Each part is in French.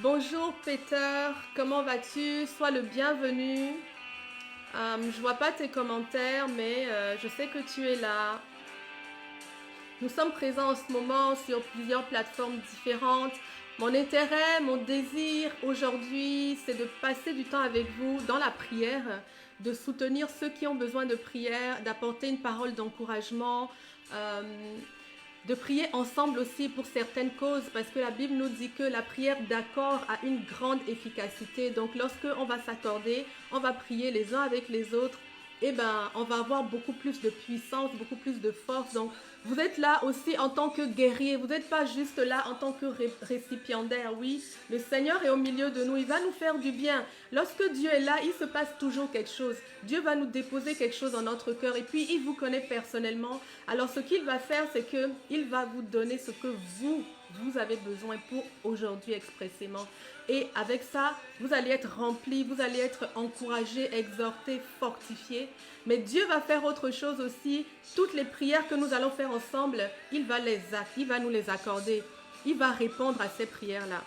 Bonjour Peter, comment vas-tu? Sois le bienvenu. Je vois pas tes commentaires, mais je sais que tu es là. Nous sommes présents en ce moment sur plusieurs plateformes différentes. Mon intérêt, mon désir aujourd'hui, c'est de passer du temps avec vous dans la prière, de soutenir ceux qui ont besoin de prière, d'apporter une parole d'encouragement. euh, de prier ensemble aussi pour certaines causes, parce que la Bible nous dit que la prière d'accord a une grande efficacité. Donc lorsque on va s'accorder, on va prier les uns avec les autres, et ben on va avoir beaucoup plus de puissance, beaucoup plus de force. Donc vous êtes là aussi en tant que guerrier, vous n'êtes pas juste là en tant que récipiendaire. Oui, le Seigneur est au milieu de nous, il va nous faire du bien. Lorsque Dieu est là, il se passe toujours quelque chose. Dieu va nous déposer quelque chose dans notre cœur, et puis il vous connaît personnellement. Alors ce qu'il va faire, c'est qu'il va vous donner ce que vous avez besoin pour aujourd'hui expressément. Et avec ça, vous allez être rempli, vous allez être encouragé, exhorté, fortifié. Mais Dieu va faire autre chose aussi. Toutes les prières que nous allons faire ensemble, il va nous les accorder. Il va répondre à ces prières-là.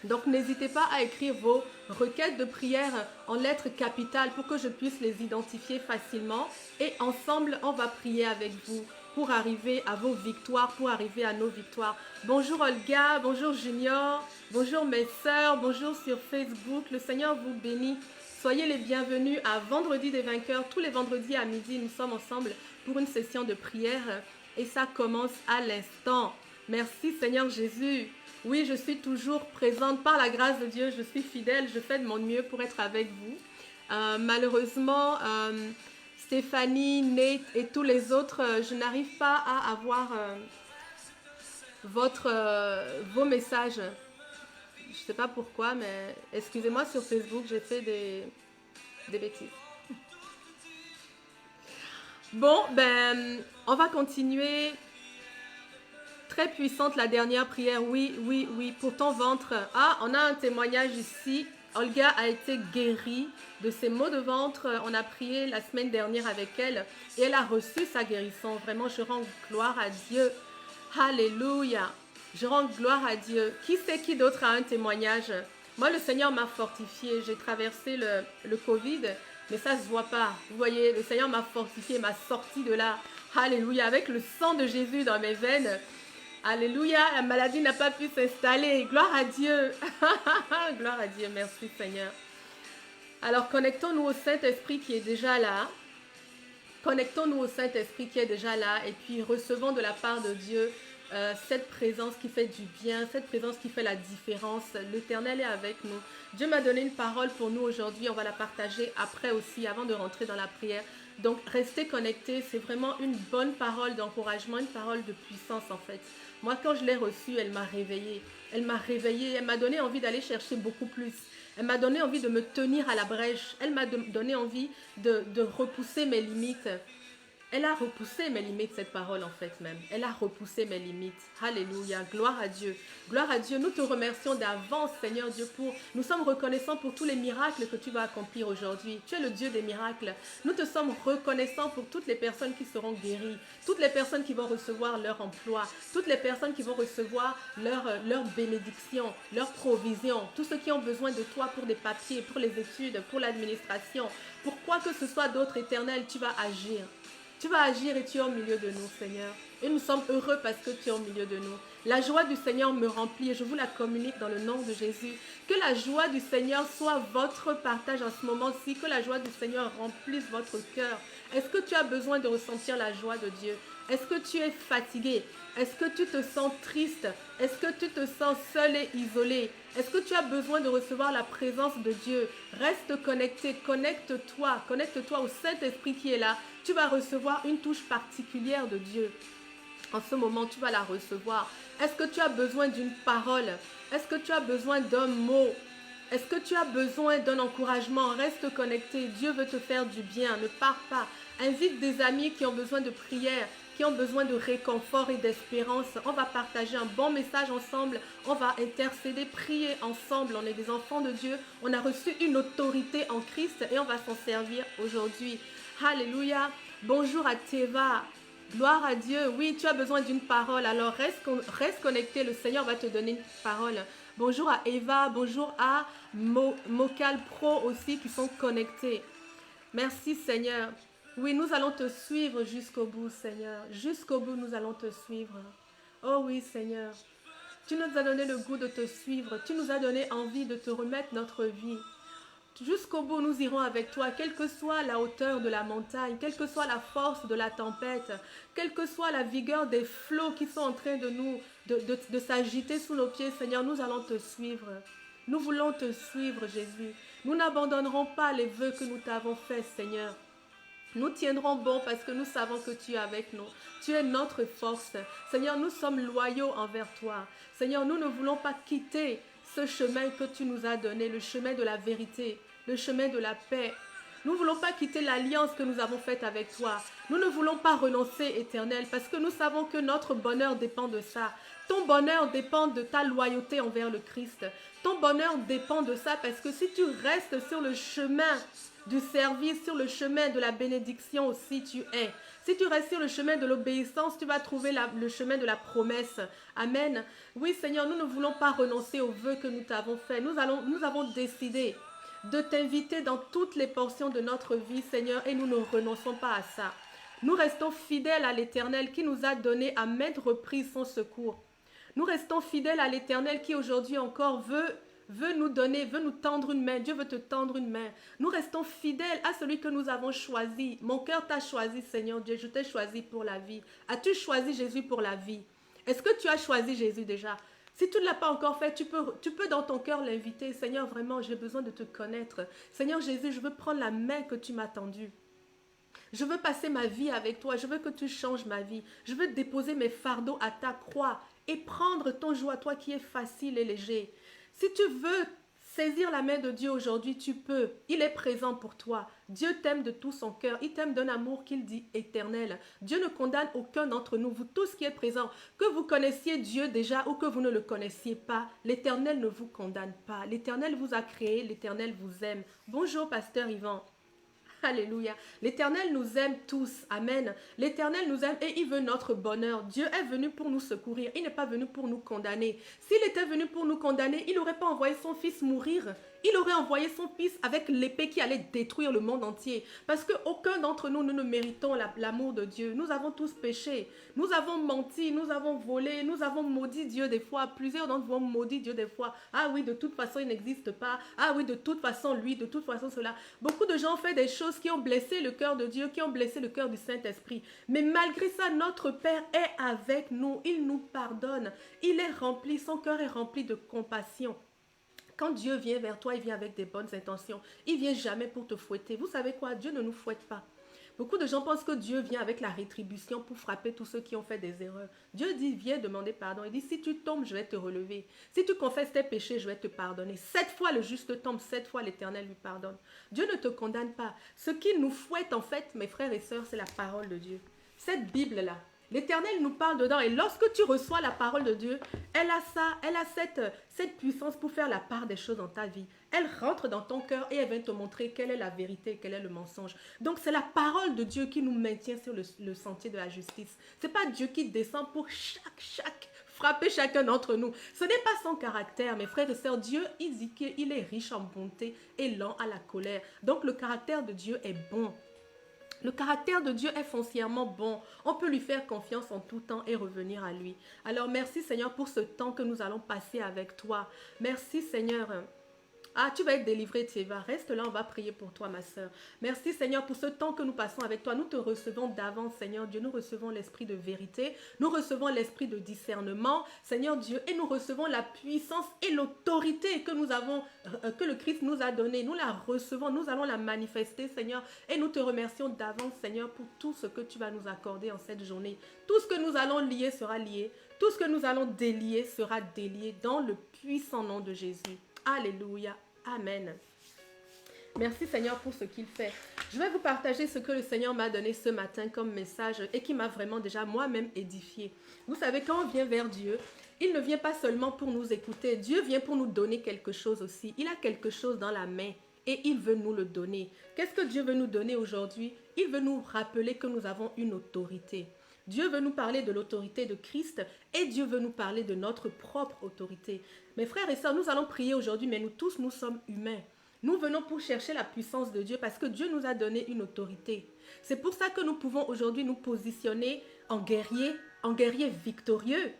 Donc n'hésitez pas à écrire vos requêtes de prière en lettres capitales pour que je puisse les identifier facilement. Et ensemble, on va prier avec vous pour arriver à vos victoires, pour arriver à nos victoires. Bonjour Olga, bonjour Junior, bonjour mes sœurs, bonjour sur Facebook. Le Seigneur vous bénit. Soyez les bienvenus à Vendredi des Vainqueurs. Tous les vendredis à midi, nous sommes ensemble pour une session de prière. Et ça commence à l'instant. Merci Seigneur Jésus. Oui, je suis toujours présente par la grâce de Dieu. Je suis fidèle. Je fais de mon mieux pour être avec vous. Malheureusement, Stéphanie, Nate et tous les autres, je n'arrive pas à avoir vos messages. Je ne sais pas pourquoi, mais excusez-moi, sur Facebook, j'ai fait des bêtises. Bon, ben, on va continuer. Très puissante la dernière prière, oui, oui, oui, pour ton ventre. Ah, on a un témoignage ici. Olga a été guérie de ses maux de ventre. On a prié la semaine dernière avec elle et elle a reçu sa guérison. Vraiment, je rends gloire à Dieu. Alléluia. Je rends gloire à Dieu. Qui c'est qui d'autre a un témoignage? Moi, le Seigneur m'a fortifié. J'ai traversé le Covid, mais ça ne se voit pas. Vous voyez, le Seigneur m'a fortifié, m'a sorti de là. Alléluia. Avec le sang de Jésus dans mes veines. Alléluia, la maladie n'a pas pu s'installer. Gloire à Dieu. Gloire à Dieu, merci Seigneur. Alors connectons-nous au Saint-Esprit qui est déjà là. Connectons-nous au Saint-Esprit qui est déjà là et puis recevons de la part de Dieu cette présence qui fait du bien, cette présence qui fait la différence. L'Éternel est avec nous. Dieu m'a donné une parole pour nous aujourd'hui. On va la partager après aussi, avant de rentrer dans la prière. Donc restez connectés. C'est vraiment une bonne parole d'encouragement, une parole de puissance en fait. Moi, quand je l'ai reçue, elle m'a réveillée. Elle m'a réveillée. Elle m'a donné envie d'aller chercher beaucoup plus. Elle m'a donné envie de me tenir à la brèche. Elle m'a donné envie de repousser mes limites. Elle a repoussé mes limites, cette parole en fait même. Elle a repoussé mes limites. Alléluia. Gloire à Dieu. Gloire à Dieu. Nous te remercions d'avance, Seigneur Dieu, pour... Nous sommes reconnaissants pour tous les miracles que tu vas accomplir aujourd'hui. Tu es le Dieu des miracles. Nous te sommes reconnaissants pour toutes les personnes qui seront guéries, toutes les personnes qui vont recevoir leur emploi, toutes les personnes qui vont recevoir leur bénédiction, leur provision, tous ceux qui ont besoin de toi pour des papiers, pour les études, pour l'administration, pour quoi que ce soit d'autre éternel, tu vas agir. Tu vas agir et tu es au milieu de nous, Seigneur. Et nous sommes heureux parce que tu es au milieu de nous. La joie du Seigneur me remplit et je vous la communique dans le nom de Jésus. Que la joie du Seigneur soit votre partage en ce moment-ci. Que la joie du Seigneur remplisse votre cœur. Est-ce que tu as besoin de ressentir la joie de Dieu? Est-ce que tu es fatigué? Est-ce que tu te sens triste? Est-ce que tu te sens seul et isolé? Est-ce que tu as besoin de recevoir la présence de Dieu? Reste connecté, connecte-toi au Saint-Esprit qui est là. Tu vas recevoir une touche particulière de Dieu. En ce moment, tu vas la recevoir. Est-ce que tu as besoin d'une parole? Est-ce que tu as besoin d'un mot? Est-ce que tu as besoin d'un encouragement? Reste connecté. Dieu veut te faire du bien. Ne pars pas. Invite des amis qui ont besoin de prière, qui ont besoin de réconfort et d'espérance. On va partager un bon message ensemble. On va intercéder, prier ensemble. On est des enfants de Dieu. On a reçu une autorité en Christ et on va s'en servir aujourd'hui. Alléluia. Bonjour à Teva. Gloire à Dieu. Oui, tu as besoin d'une parole. Alors reste connecté. Le Seigneur va te donner une parole. Bonjour à Eva. Bonjour à Mocal Pro aussi qui sont connectés. Merci Seigneur. Oui, nous allons te suivre jusqu'au bout, Seigneur. Jusqu'au bout, nous allons te suivre. Oh oui, Seigneur. Tu nous as donné le goût de te suivre. Tu nous as donné envie de te remettre notre vie. Jusqu'au bout, nous irons avec toi, quelle que soit la hauteur de la montagne, quelle que soit la force de la tempête, quelle que soit la vigueur des flots qui sont en train de s'agiter sous nos pieds, Seigneur, nous allons te suivre. Nous voulons te suivre, Jésus. Nous n'abandonnerons pas les vœux que nous t'avons faits, Seigneur. Nous tiendrons bon parce que nous savons que tu es avec nous. Tu es notre force. Seigneur, nous sommes loyaux envers toi. Seigneur, nous ne voulons pas quitter ce chemin que tu nous as donné, le chemin de la vérité, le chemin de la paix. Nous ne voulons pas quitter l'alliance que nous avons faite avec toi. Nous ne voulons pas renoncer, Éternel, parce que nous savons que notre bonheur dépend de ça. Ton bonheur dépend de ta loyauté envers le Christ. Ton bonheur dépend de ça parce que si tu restes sur le chemin du service, sur le chemin de la bénédiction aussi tu es. Si tu restes sur le chemin de l'obéissance, tu vas trouver le chemin de la promesse. Amen. Oui Seigneur, nous ne voulons pas renoncer aux vœux que nous t'avons faits. Nous avons décidé de t'inviter dans toutes les portions de notre vie, Seigneur, et nous ne renonçons pas à ça. Nous restons fidèles à l'Éternel qui nous a donné à maintes reprises son secours. Nous restons fidèles à l'Éternel qui aujourd'hui encore veut nous donner, veut nous tendre une main. Dieu veut te tendre une main. Nous restons fidèles à celui que nous avons choisi. Mon cœur t'a choisi, Seigneur Dieu. Je t'ai choisi pour la vie. As-tu choisi Jésus pour la vie? Est-ce que tu as choisi Jésus déjà? Si tu ne l'as pas encore fait, tu peux dans ton cœur l'inviter. Seigneur, vraiment, j'ai besoin de te connaître. Seigneur Jésus, je veux prendre la main que tu m'as tendue. Je veux passer ma vie avec toi. Je veux que tu changes ma vie. Je veux déposer mes fardeaux à ta croix et prendre ton joug à toi qui est facile et léger. Si tu veux saisir la main de Dieu aujourd'hui, tu peux. Il est présent pour toi. Dieu t'aime de tout son cœur. Il t'aime d'un amour qu'il dit éternel. Dieu ne condamne aucun d'entre nous. Vous tous qui êtes présents, que vous connaissiez Dieu déjà ou que vous ne le connaissiez pas, l'Éternel ne vous condamne pas. L'Éternel vous a créé, l'Éternel vous aime. Bonjour, pasteur Yvan. Alléluia. L'Éternel nous aime tous. Amen. L'Éternel nous aime et il veut notre bonheur. Dieu est venu pour nous secourir. Il n'est pas venu pour nous condamner. S'il était venu pour nous condamner, il n'aurait pas envoyé son fils mourir. Il aurait envoyé son fils avec l'épée qui allait détruire le monde entier. Parce qu'aucun d'entre nous, nous ne méritons l'amour de Dieu. Nous avons tous péché. Nous avons menti, nous avons volé, nous avons maudit Dieu des fois. Plusieurs d'entre vous ont maudit Dieu des fois. Ah oui, de toute façon, il n'existe pas. Ah oui, de toute façon, lui, de toute façon, cela. Beaucoup de gens ont fait des choses qui ont blessé le cœur de Dieu, qui ont blessé le cœur du Saint-Esprit. Mais malgré ça, notre Père est avec nous. Il nous pardonne. Il est rempli, son cœur est rempli de compassion. Quand Dieu vient vers toi, il vient avec des bonnes intentions. Il vient jamais pour te fouetter. Vous savez quoi? Dieu ne nous fouette pas. Beaucoup de gens pensent que Dieu vient avec la rétribution pour frapper tous ceux qui ont fait des erreurs. Dieu dit, viens demander pardon. Il dit, si tu tombes, je vais te relever. Si tu confesses tes péchés, je vais te pardonner. 7 fois le juste tombe, 7 fois l'Éternel lui pardonne. Dieu ne te condamne pas. Ce qui nous fouette, en fait, mes frères et sœurs, c'est la parole de Dieu. Cette Bible-là, l'Éternel nous parle dedans et lorsque tu reçois la parole de Dieu, elle a cette puissance pour faire la part des choses dans ta vie. Elle rentre dans ton cœur et elle vient te montrer quelle est la vérité, quel est le mensonge. Donc c'est la parole de Dieu qui nous maintient sur le sentier de la justice. Ce n'est pas Dieu qui descend pour frapper chacun d'entre nous. Ce n'est pas son caractère, mes frères et sœurs. Dieu, il dit qu'il est riche en bonté et lent à la colère. Donc le caractère de Dieu est bon. Le caractère de Dieu est foncièrement bon. On peut lui faire confiance en tout temps et revenir à lui. Alors merci Seigneur pour ce temps que nous allons passer avec toi. Merci Seigneur. Ah, tu vas être délivrée, Thieva. Reste là, on va prier pour toi, ma soeur. Merci, Seigneur, pour ce temps que nous passons avec toi. Nous te recevons d'avance, Seigneur Dieu. Nous recevons l'esprit de vérité. Nous recevons l'esprit de discernement, Seigneur Dieu. Et nous recevons la puissance et l'autorité que nous avons, que le Christ nous a donnée. Nous la recevons, nous allons la manifester, Seigneur. Et nous te remercions d'avance, Seigneur, pour tout ce que tu vas nous accorder en cette journée. Tout ce que nous allons lier sera lié. Tout ce que nous allons délier sera délié dans le puissant nom de Jésus. Alléluia. Amen. Merci Seigneur pour ce qu'il fait. Je vais vous partager ce que le Seigneur m'a donné ce matin comme message et qui m'a vraiment déjà moi-même édifié. Vous savez, quand on vient vers Dieu, il ne vient pas seulement pour nous écouter. Dieu vient pour nous donner quelque chose aussi. Il a quelque chose dans la main et il veut nous le donner. Qu'est-ce que Dieu veut nous donner aujourd'hui? Il veut nous rappeler que nous avons une autorité. Dieu veut nous parler de l'autorité de Christ et Dieu veut nous parler de notre propre autorité. Mes frères et sœurs, nous allons prier aujourd'hui, mais nous tous, nous sommes humains. Nous venons pour chercher la puissance de Dieu parce que Dieu nous a donné une autorité. C'est pour ça que nous pouvons aujourd'hui nous positionner en guerrier victorieux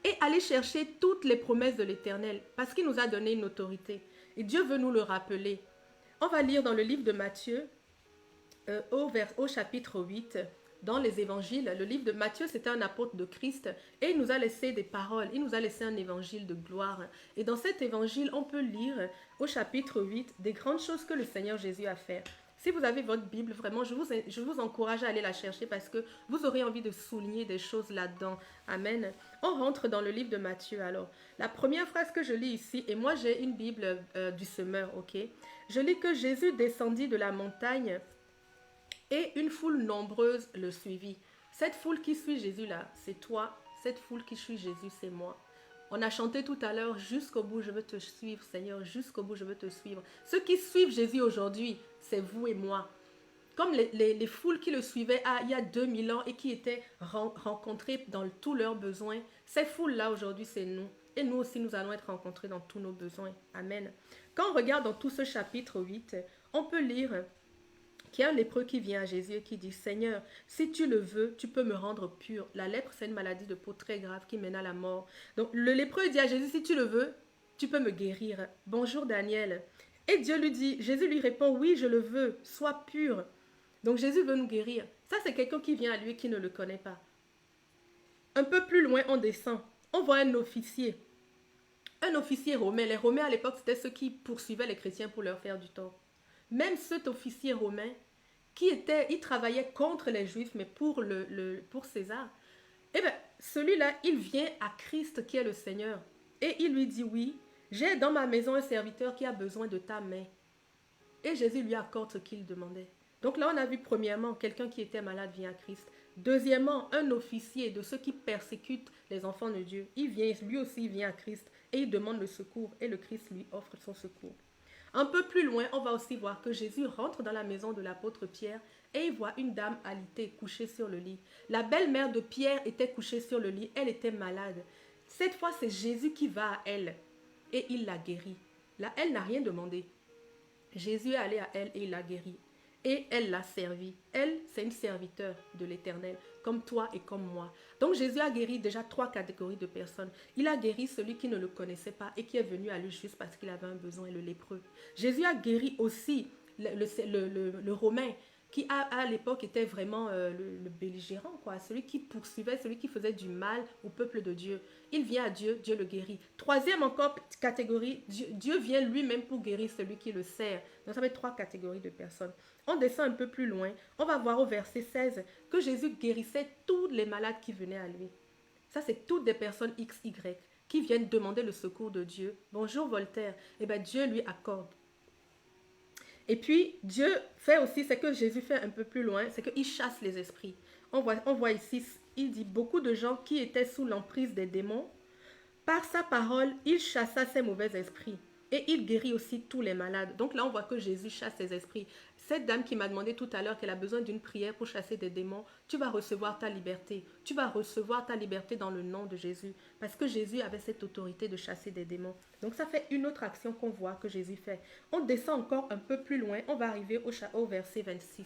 et aller chercher toutes les promesses de l'Éternel parce qu'il nous a donné une autorité. Et Dieu veut nous le rappeler. On va lire dans le livre de Matthieu, au chapitre 8, dans les évangiles. Le livre de Matthieu, c'était un apôtre de Christ et il nous a laissé des paroles, il nous a laissé un évangile de gloire. Et dans cet évangile, on peut lire au chapitre 8 des grandes choses que le Seigneur Jésus a fait. Si vous avez votre Bible, vraiment, je vous encourage à aller la chercher parce que vous aurez envie de souligner des choses là-dedans. Amen. On rentre dans le livre de Matthieu alors. La première phrase que je lis ici, et moi j'ai une Bible du semeur, ok? Je lis que Jésus descendit de la montagne et une foule nombreuse le suivit. Cette foule qui suit Jésus là, c'est toi. Cette foule qui suit Jésus, c'est moi. On a chanté tout à l'heure, jusqu'au bout je veux te suivre, Seigneur, jusqu'au bout je veux te suivre. Ceux qui suivent Jésus aujourd'hui, c'est vous et moi. Comme les foules qui le suivaient il y a 2000 ans et qui étaient rencontrées dans tous leurs besoins, ces foules-là aujourd'hui, c'est nous. Et nous aussi, nous allons être rencontrés dans tous nos besoins. Amen. Quand on regarde dans tout ce chapitre 8, on peut lire qu'il y a un lépreux qui vient à Jésus et qui dit « Seigneur, si tu le veux, tu peux me rendre pur. » La lèpre, c'est une maladie de peau très grave qui mène à la mort. Donc, le lépreux dit à Jésus « Si tu le veux, tu peux me guérir. Bonjour Daniel. » Et Dieu lui dit, Jésus lui répond « Oui, je le veux. Sois pur. » Donc, Jésus veut nous guérir. Ça, c'est quelqu'un qui vient à lui et qui ne le connaît pas. Un peu plus loin, on descend. On voit un officier. Un officier romain. Les Romains, à l'époque, c'était ceux qui poursuivaient les chrétiens pour leur faire du tort. Même cet officier romain, il travaillait contre les Juifs, mais pour César, eh bien, celui-là, il vient à Christ qui est le Seigneur. Et il lui dit, oui, j'ai dans ma maison un serviteur qui a besoin de ta main. Et Jésus lui accorde ce qu'il demandait. Donc là, on a vu premièrement, quelqu'un qui était malade vient à Christ. Deuxièmement, un officier de ceux qui persécutent les enfants de Dieu. Lui aussi, il vient à Christ et il demande le secours. Et le Christ lui offre son secours. Un peu plus loin, on va aussi voir que Jésus rentre dans la maison de l'apôtre Pierre et il voit une dame alitée couchée sur le lit. La belle-mère de Pierre était couchée sur le lit, elle était malade. Cette fois, c'est Jésus qui va à elle et il la guérit. Là, elle n'a rien demandé. Jésus est allé à elle et il l'a guérie. Et elle l'a servi. Elle, c'est une serviteur de l'Éternel, comme toi et comme moi. Donc Jésus a guéri déjà 3 catégories de personnes. Il a guéri celui qui ne le connaissait pas et qui est venu à lui juste parce qu'il avait un besoin, le lépreux. Jésus a guéri aussi le Romain qui à l'époque était vraiment le belligérant, quoi. Celui qui poursuivait, celui qui faisait du mal au peuple de Dieu. Il vient à Dieu, Dieu le guérit. Troisième encore catégorie, Dieu vient lui-même pour guérir celui qui le sert. Donc ça fait 3 catégories de personnes. On descend un peu plus loin, on va voir au verset 16 que Jésus guérissait tous les malades qui venaient à lui. Ça, c'est toutes des personnes XY qui viennent demander le secours de Dieu. Bonjour Voltaire. Eh bien, Dieu lui accorde. Et puis, Dieu fait aussi, c'est que Jésus fait un peu plus loin, c'est qu'il chasse les esprits. On voit ici, il dit, beaucoup de gens qui étaient sous l'emprise des démons, par sa parole, il chassa ces mauvais esprits. Et il guérit aussi tous les malades. Donc là, on voit que Jésus chasse ces esprits. Cette dame qui m'a demandé tout à l'heure qu'elle a besoin d'une prière pour chasser des démons, tu vas recevoir ta liberté. Tu vas recevoir ta liberté dans le nom de Jésus. Parce que Jésus avait cette autorité de chasser des démons. Donc ça fait une autre action qu'on voit que Jésus fait. On descend encore un peu plus loin. On va arriver au verset 26.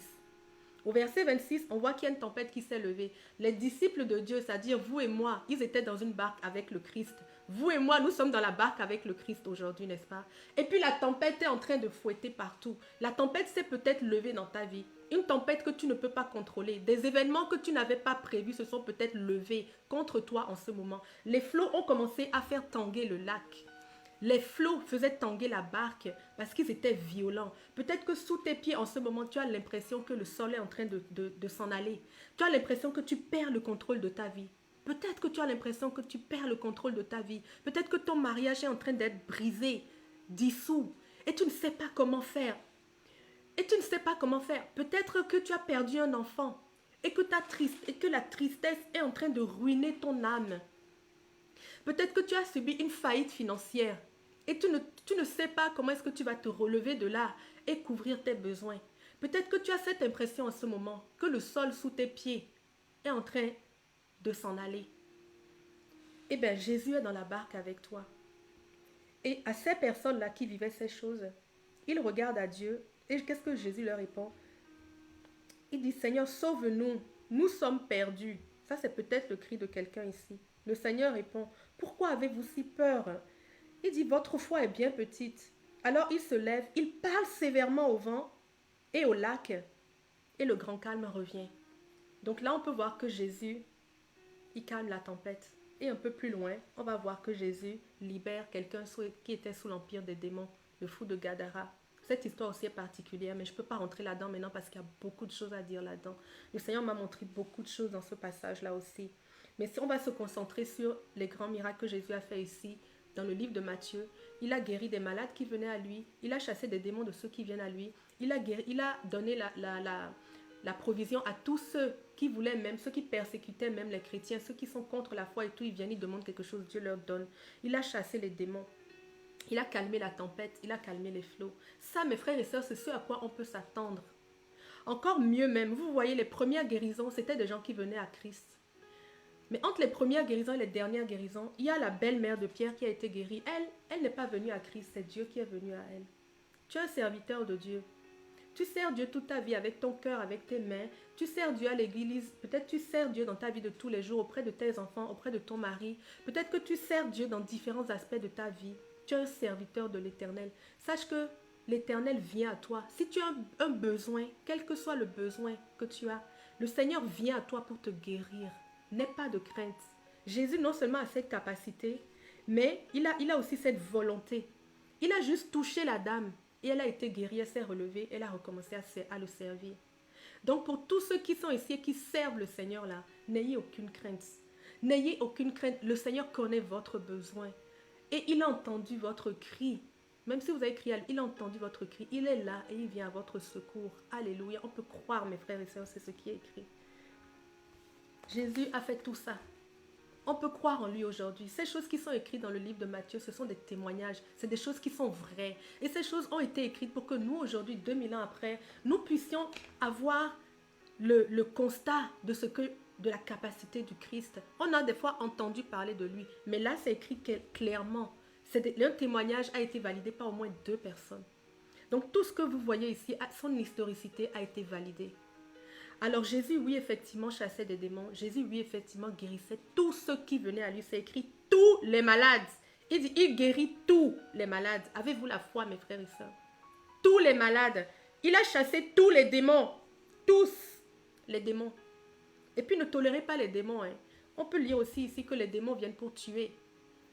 Au verset 26, on voit qu'il y a une tempête qui s'est levée. Les disciples de Dieu, c'est-à-dire vous et moi, ils étaient dans une barque avec le Christ. Vous et moi, nous sommes dans la barque avec le Christ aujourd'hui, n'est-ce pas? Et puis la tempête est en train de fouetter partout. La tempête s'est peut-être levée dans ta vie. Une tempête que tu ne peux pas contrôler. Des événements que tu n'avais pas prévus se sont peut-être levés contre toi en ce moment. Les flots ont commencé à faire tanguer le lac. Les flots faisaient tanguer la barque parce qu'ils étaient violents. Peut-être que sous tes pieds en ce moment, tu as l'impression que le sol est en train de s'en aller. Tu as l'impression que tu perds le contrôle de ta vie. Peut-être que tu as l'impression que tu perds le contrôle de ta vie. Peut-être que ton mariage est en train d'être brisé, dissous. Et tu ne sais pas comment faire. Peut-être que tu as perdu un enfant et que la tristesse est en train de ruiner ton âme. Peut-être que tu as subi une faillite financière et tu ne sais pas comment est-ce que tu vas te relever de là et couvrir tes besoins. Peut-être que tu as cette impression en ce moment que le sol sous tes pieds est en train de s'en aller. Eh bien, Jésus est dans la barque avec toi. Et à ces personnes-là qui vivaient ces choses, ils regardent à Dieu. Et qu'est-ce que Jésus leur répond? Il dit, Seigneur, sauve-nous. Nous sommes perdus. Ça, c'est peut-être le cri de quelqu'un ici. Le Seigneur répond, pourquoi avez-vous si peur? Il dit, votre foi est bien petite. Alors il se lève, il parle sévèrement au vent et au lac. Et le grand calme revient. Donc là, on peut voir que Jésus, il calme la tempête. Et un peu plus loin, on va voir que Jésus libère quelqu'un qui était sous l'empire des démons, le fou de Gadara. Cette histoire aussi est particulière, mais je ne peux pas rentrer là-dedans maintenant parce qu'il y a beaucoup de choses à dire là-dedans. Le Seigneur m'a montré beaucoup de choses dans ce passage-là aussi. Mais si on va se concentrer sur les grands miracles que Jésus a fait ici, dans le livre de Matthieu, il a guéri des malades qui venaient à lui, il a chassé des démons de ceux qui viennent à lui, il a donné la provision à tous ceux qui voulaient même, ceux qui persécutaient même les chrétiens, ceux qui sont contre la foi et tout, ils viennent, ils demandent quelque chose, Dieu leur donne. Il a chassé les démons. Il a calmé la tempête, il a calmé les flots. Ça, mes frères et sœurs, c'est ce à quoi on peut s'attendre. Encore mieux même, vous voyez, les premières guérisons, c'était des gens qui venaient à Christ. Mais entre les premières guérisons et les dernières guérisons, il y a la belle-mère de Pierre qui a été guérie. Elle n'est pas venue à Christ, c'est Dieu qui est venu à elle. Tu es un serviteur de Dieu. Tu sers Dieu toute ta vie avec ton cœur, avec tes mains. Tu sers Dieu à l'église. Peut-être tu sers Dieu dans ta vie de tous les jours, auprès de tes enfants, auprès de ton mari. Peut-être que tu sers Dieu dans différents aspects de ta vie. Tu es un serviteur de l'Éternel. Sache que l'Éternel vient à toi. Si tu as un besoin, quel que soit le besoin que tu as, le Seigneur vient à toi pour te guérir. N'aie pas de crainte. Jésus non seulement a cette capacité, mais il a aussi cette volonté. Il a juste touché la dame et elle a été guérie, elle s'est relevée, elle a recommencé à le servir. Donc pour tous ceux qui sont ici et qui servent le Seigneur là, n'ayez aucune crainte. N'ayez aucune crainte. Le Seigneur connaît votre besoin et il a entendu votre cri. Même si vous avez crié, il a entendu votre cri. Il est là et il vient à votre secours. Alléluia. On peut croire, mes frères et sœurs, c'est ce qui est écrit. Jésus a fait tout ça. On peut croire en lui aujourd'hui. Ces choses qui sont écrites dans le livre de Matthieu, ce sont des témoignages. C'est des choses qui sont vraies. Et ces choses ont été écrites pour que nous, aujourd'hui, 2000 ans après, nous puissions avoir le constat de la capacité du Christ. On a des fois entendu parler de lui, mais là, c'est écrit clairement. Un témoignage a été validé par au moins 2 personnes. Donc, tout ce que vous voyez ici, son historicité a été validée. Alors Jésus, oui, effectivement, chassait des démons. Jésus, oui, effectivement, guérissait tous ceux qui venaient à lui. C'est écrit tous les malades. Il dit, il guérit tous les malades. Avez-vous la foi, mes frères et sœurs? Tous les malades. Il a chassé tous les démons. Tous les démons. Et puis ne tolérez pas les démons. On peut lire aussi ici que les démons viennent pour tuer.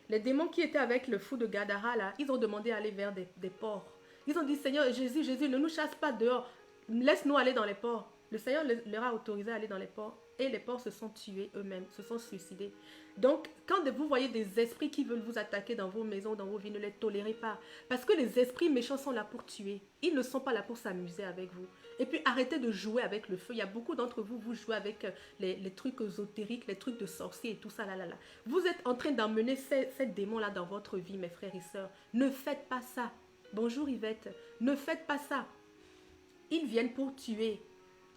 Les démons qui étaient avec le fou de Gadara, là, ils ont demandé d'aller vers des porcs. Ils ont dit, Seigneur, Jésus, ne nous chasse pas dehors. Laisse-nous aller dans les porcs. Le Seigneur leur a autorisé à aller dans les ports et les porcs se sont tués eux-mêmes, se sont suicidés. Donc, quand vous voyez des esprits qui veulent vous attaquer dans vos maisons, dans vos vies, ne les tolérez pas. Parce que les esprits méchants sont là pour tuer. Ils ne sont pas là pour s'amuser avec vous. Et puis, arrêtez de jouer avec le feu. Il y a beaucoup d'entre vous, vous jouez avec les trucs ésotériques, les trucs de sorciers et tout ça. Là. Vous êtes en train d'emmener ces démons-là dans votre vie, mes frères et sœurs. Ne faites pas ça. Bonjour Yvette. Ne faites pas ça. Ils viennent pour tuer.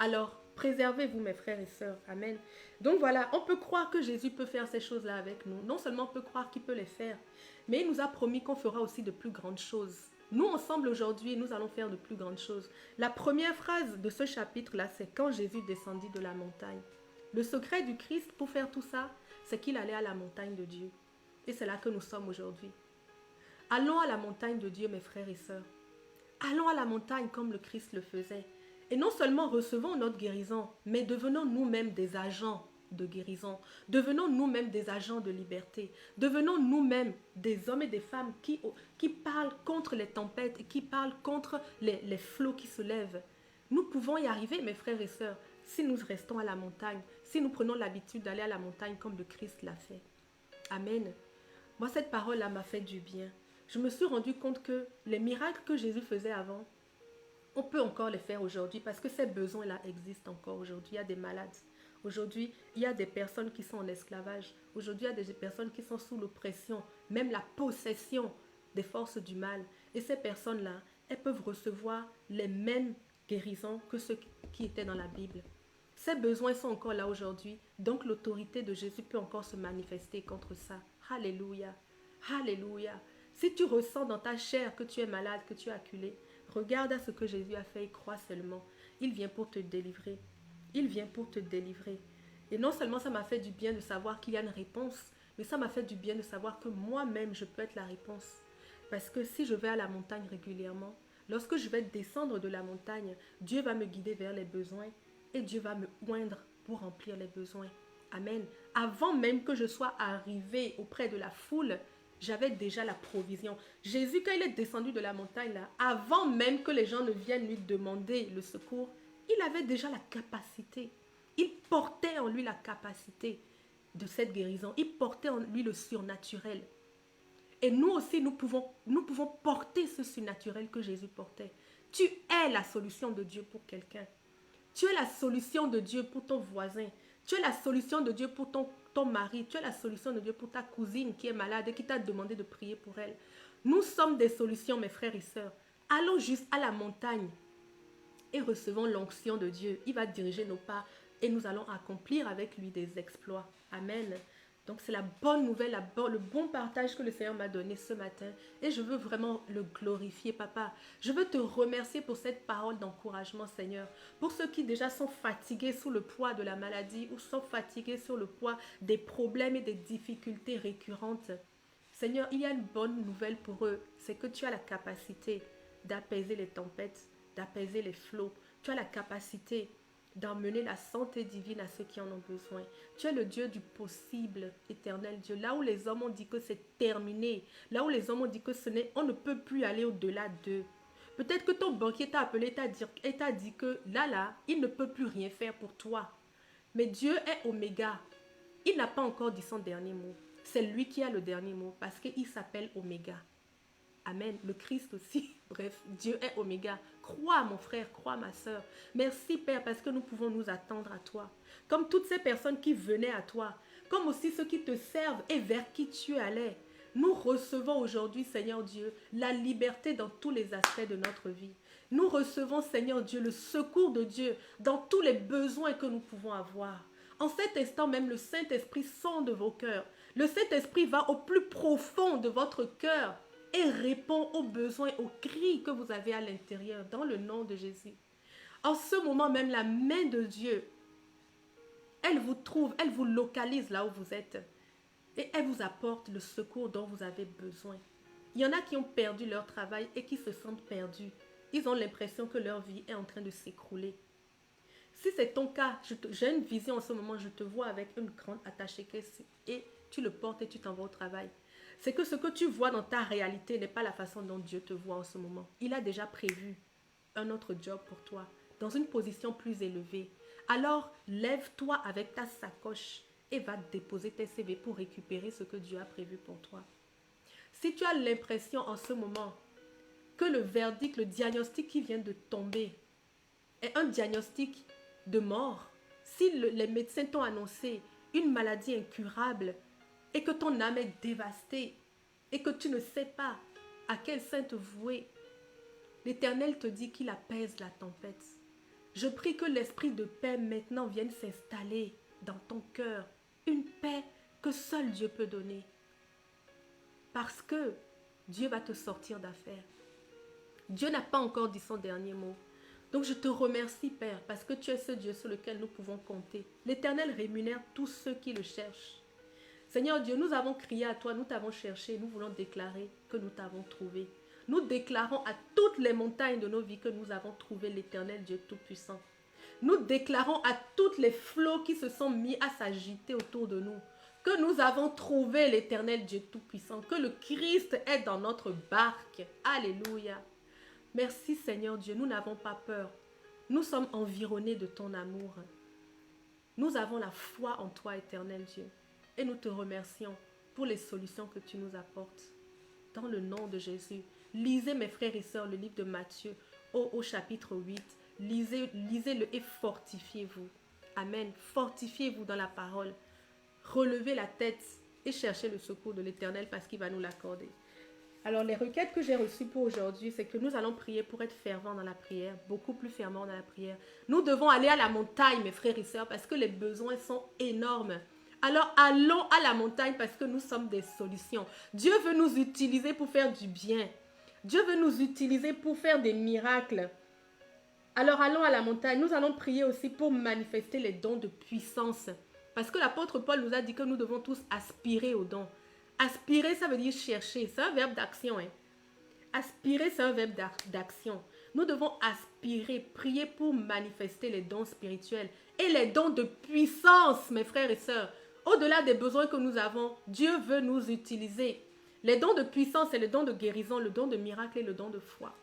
Alors, préservez-vous, mes frères et sœurs. Amen. Donc voilà, on peut croire que Jésus peut faire ces choses-là avec nous. Non seulement on peut croire qu'il peut les faire, mais il nous a promis qu'on fera aussi de plus grandes choses. Nous, ensemble, aujourd'hui, nous allons faire de plus grandes choses. La première phrase de ce chapitre-là, c'est quand Jésus descendit de la montagne. Le secret du Christ pour faire tout ça, c'est qu'il allait à la montagne de Dieu. Et c'est là que nous sommes aujourd'hui. Allons à la montagne de Dieu, mes frères et sœurs. Allons à la montagne comme le Christ le faisait. Et non seulement recevons notre guérison, mais devenons nous-mêmes des agents de guérison. Devenons nous-mêmes des agents de liberté. Devenons nous-mêmes des hommes et des femmes qui parlent contre les tempêtes et qui parlent contre les flots qui se lèvent. Nous pouvons y arriver, mes frères et sœurs, si nous restons à la montagne, si nous prenons l'habitude d'aller à la montagne comme le Christ l'a fait. Amen. Moi, cette parole-là m'a fait du bien. Je me suis rendu compte que les miracles que Jésus faisait avant, on peut encore les faire aujourd'hui parce que ces besoins-là existent encore aujourd'hui. Il y a des malades. Aujourd'hui, il y a des personnes qui sont en esclavage. Aujourd'hui, il y a des personnes qui sont sous l'oppression, même la possession des forces du mal. Et ces personnes-là, elles peuvent recevoir les mêmes guérisons que ceux qui étaient dans la Bible. Ces besoins sont encore là aujourd'hui. Donc l'autorité de Jésus peut encore se manifester contre ça. Alléluia. Alléluia. Si tu ressens dans ta chair que tu es malade, que tu es acculé, regarde à ce que Jésus a fait et crois seulement. Il vient pour te délivrer. Il vient pour te délivrer. Et non seulement ça m'a fait du bien de savoir qu'il y a une réponse, mais ça m'a fait du bien de savoir que moi-même, je peux être la réponse. Parce que si je vais à la montagne régulièrement, lorsque je vais descendre de la montagne, Dieu va me guider vers les besoins et Dieu va me oindre pour remplir les besoins. Amen. Avant même que je sois arrivé auprès de la foule, j'avais déjà la provision. Jésus, quand il est descendu de la montagne, là, avant même que les gens ne viennent lui demander le secours, il avait déjà la capacité. Il portait en lui la capacité de cette guérison. Il portait en lui le surnaturel. Et nous aussi, nous pouvons porter ce surnaturel que Jésus portait. Tu es la solution de Dieu pour quelqu'un. Tu es la solution de Dieu pour ton voisin. Tu es la solution de Dieu pour ton mari. Tu es la solution de Dieu pour ta cousine qui est malade et qui t'a demandé de prier pour elle. Nous sommes des solutions, mes frères et sœurs. Allons juste à la montagne et recevons l'onction de Dieu. Il va diriger nos pas et nous allons accomplir avec lui des exploits. Amen. Donc c'est la bonne nouvelle, le bon partage que le Seigneur m'a donné ce matin. Et je veux vraiment le glorifier, papa. Je veux te remercier pour cette parole d'encouragement, Seigneur. Pour ceux qui déjà sont fatigués sous le poids de la maladie ou sont fatigués sur le poids des problèmes et des difficultés récurrentes. Seigneur, il y a une bonne nouvelle pour eux. C'est que tu as la capacité d'apaiser les tempêtes, d'apaiser les flots. Tu as la capacité d'emmener la santé divine à ceux qui en ont besoin. Tu es le Dieu du possible, éternel Dieu. Là où les hommes ont dit que c'est terminé, là où les hommes ont dit que on ne peut plus aller au-delà d'eux. Peut-être que ton banquier t'a appelé et t'a dit que là, il ne peut plus rien faire pour toi. Mais Dieu est Oméga. Il n'a pas encore dit son dernier mot. C'est lui qui a le dernier mot parce qu'il s'appelle Oméga. Amen. Le Christ aussi. Bref, Dieu est Oméga. Crois, mon frère, crois, ma soeur. Merci, Père, parce que nous pouvons nous attendre à toi. Comme toutes ces personnes qui venaient à toi, comme aussi ceux qui te servent et vers qui tu allais. Nous recevons aujourd'hui, Seigneur Dieu, la liberté dans tous les aspects de notre vie. Nous recevons, Seigneur Dieu, le secours de Dieu dans tous les besoins que nous pouvons avoir. En cet instant même, le Saint-Esprit sonde vos cœurs. Le Saint-Esprit va au plus profond de votre cœur et répond aux besoins, aux cris que vous avez à l'intérieur, dans le nom de Jésus. En ce moment même, la main de Dieu, elle vous trouve, elle vous localise là où vous êtes. Et elle vous apporte le secours dont vous avez besoin. Il y en a qui ont perdu leur travail et qui se sentent perdus. Ils ont l'impression que leur vie est en train de s'écrouler. Si c'est ton cas, j'ai une vision en ce moment, je te vois avec une grande attaché-caisse et tu le portes et tu t'en vas au travail. C'est que ce que tu vois dans ta réalité n'est pas la façon dont Dieu te voit en ce moment. Il a déjà prévu un autre job pour toi, dans une position plus élevée. Alors, lève-toi avec ta sacoche et va déposer tes CV pour récupérer ce que Dieu a prévu pour toi. Si tu as l'impression en ce moment que le verdict, le diagnostic qui vient de tomber est un diagnostic de mort, si les médecins t'ont annoncé une maladie incurable et que ton âme est dévastée et que tu ne sais pas à quel saint te vouer, l'Éternel te dit qu'il apaise la tempête. Je prie que l'esprit de paix maintenant vienne s'installer dans ton cœur, une paix que seul Dieu peut donner. Parce que Dieu va te sortir d'affaire. Dieu n'a pas encore dit son dernier mot. Donc je te remercie, Père, parce que tu es ce Dieu sur lequel nous pouvons compter. L'Éternel rémunère tous ceux qui le cherchent. Seigneur Dieu, nous avons crié à toi, nous t'avons cherché, nous voulons déclarer que nous t'avons trouvé. Nous déclarons à toutes les montagnes de nos vies que nous avons trouvé l'Éternel Dieu Tout-Puissant. Nous déclarons à toutes les flots qui se sont mis à s'agiter autour de nous que nous avons trouvé l'Éternel Dieu Tout-Puissant, que le Christ est dans notre barque. Alléluia. Merci Seigneur Dieu, nous n'avons pas peur. Nous sommes environnés de ton amour. Nous avons la foi en toi, Éternel Dieu. Et nous te remercions pour les solutions que tu nous apportes. Dans le nom de Jésus. Lisez, mes frères et sœurs, le livre de Matthieu au chapitre 8. Lisez-le et fortifiez-vous. Amen. Fortifiez-vous dans la parole. Relevez la tête et cherchez le secours de l'Éternel parce qu'il va nous l'accorder. Alors, les requêtes que j'ai reçues pour aujourd'hui, c'est que nous allons prier pour être fervents dans la prière, beaucoup plus fervents dans la prière. Nous devons aller à la montagne, mes frères et sœurs, parce que les besoins sont énormes. Alors, allons à la montagne parce que nous sommes des solutions. Dieu veut nous utiliser pour faire du bien. Dieu veut nous utiliser pour faire des miracles. Alors, allons à la montagne. Nous allons prier aussi pour manifester les dons de puissance. Parce que l'apôtre Paul nous a dit que nous devons tous aspirer aux dons. Aspirer, ça veut dire chercher. C'est un verbe d'action. Hein. Aspirer, c'est un verbe d'action. Nous devons aspirer, prier pour manifester les dons spirituels et les dons de puissance, mes frères et sœurs. Au-delà des besoins que nous avons, Dieu veut nous utiliser. Les dons de puissance et les dons de guérison, le don de miracle et le don de foi.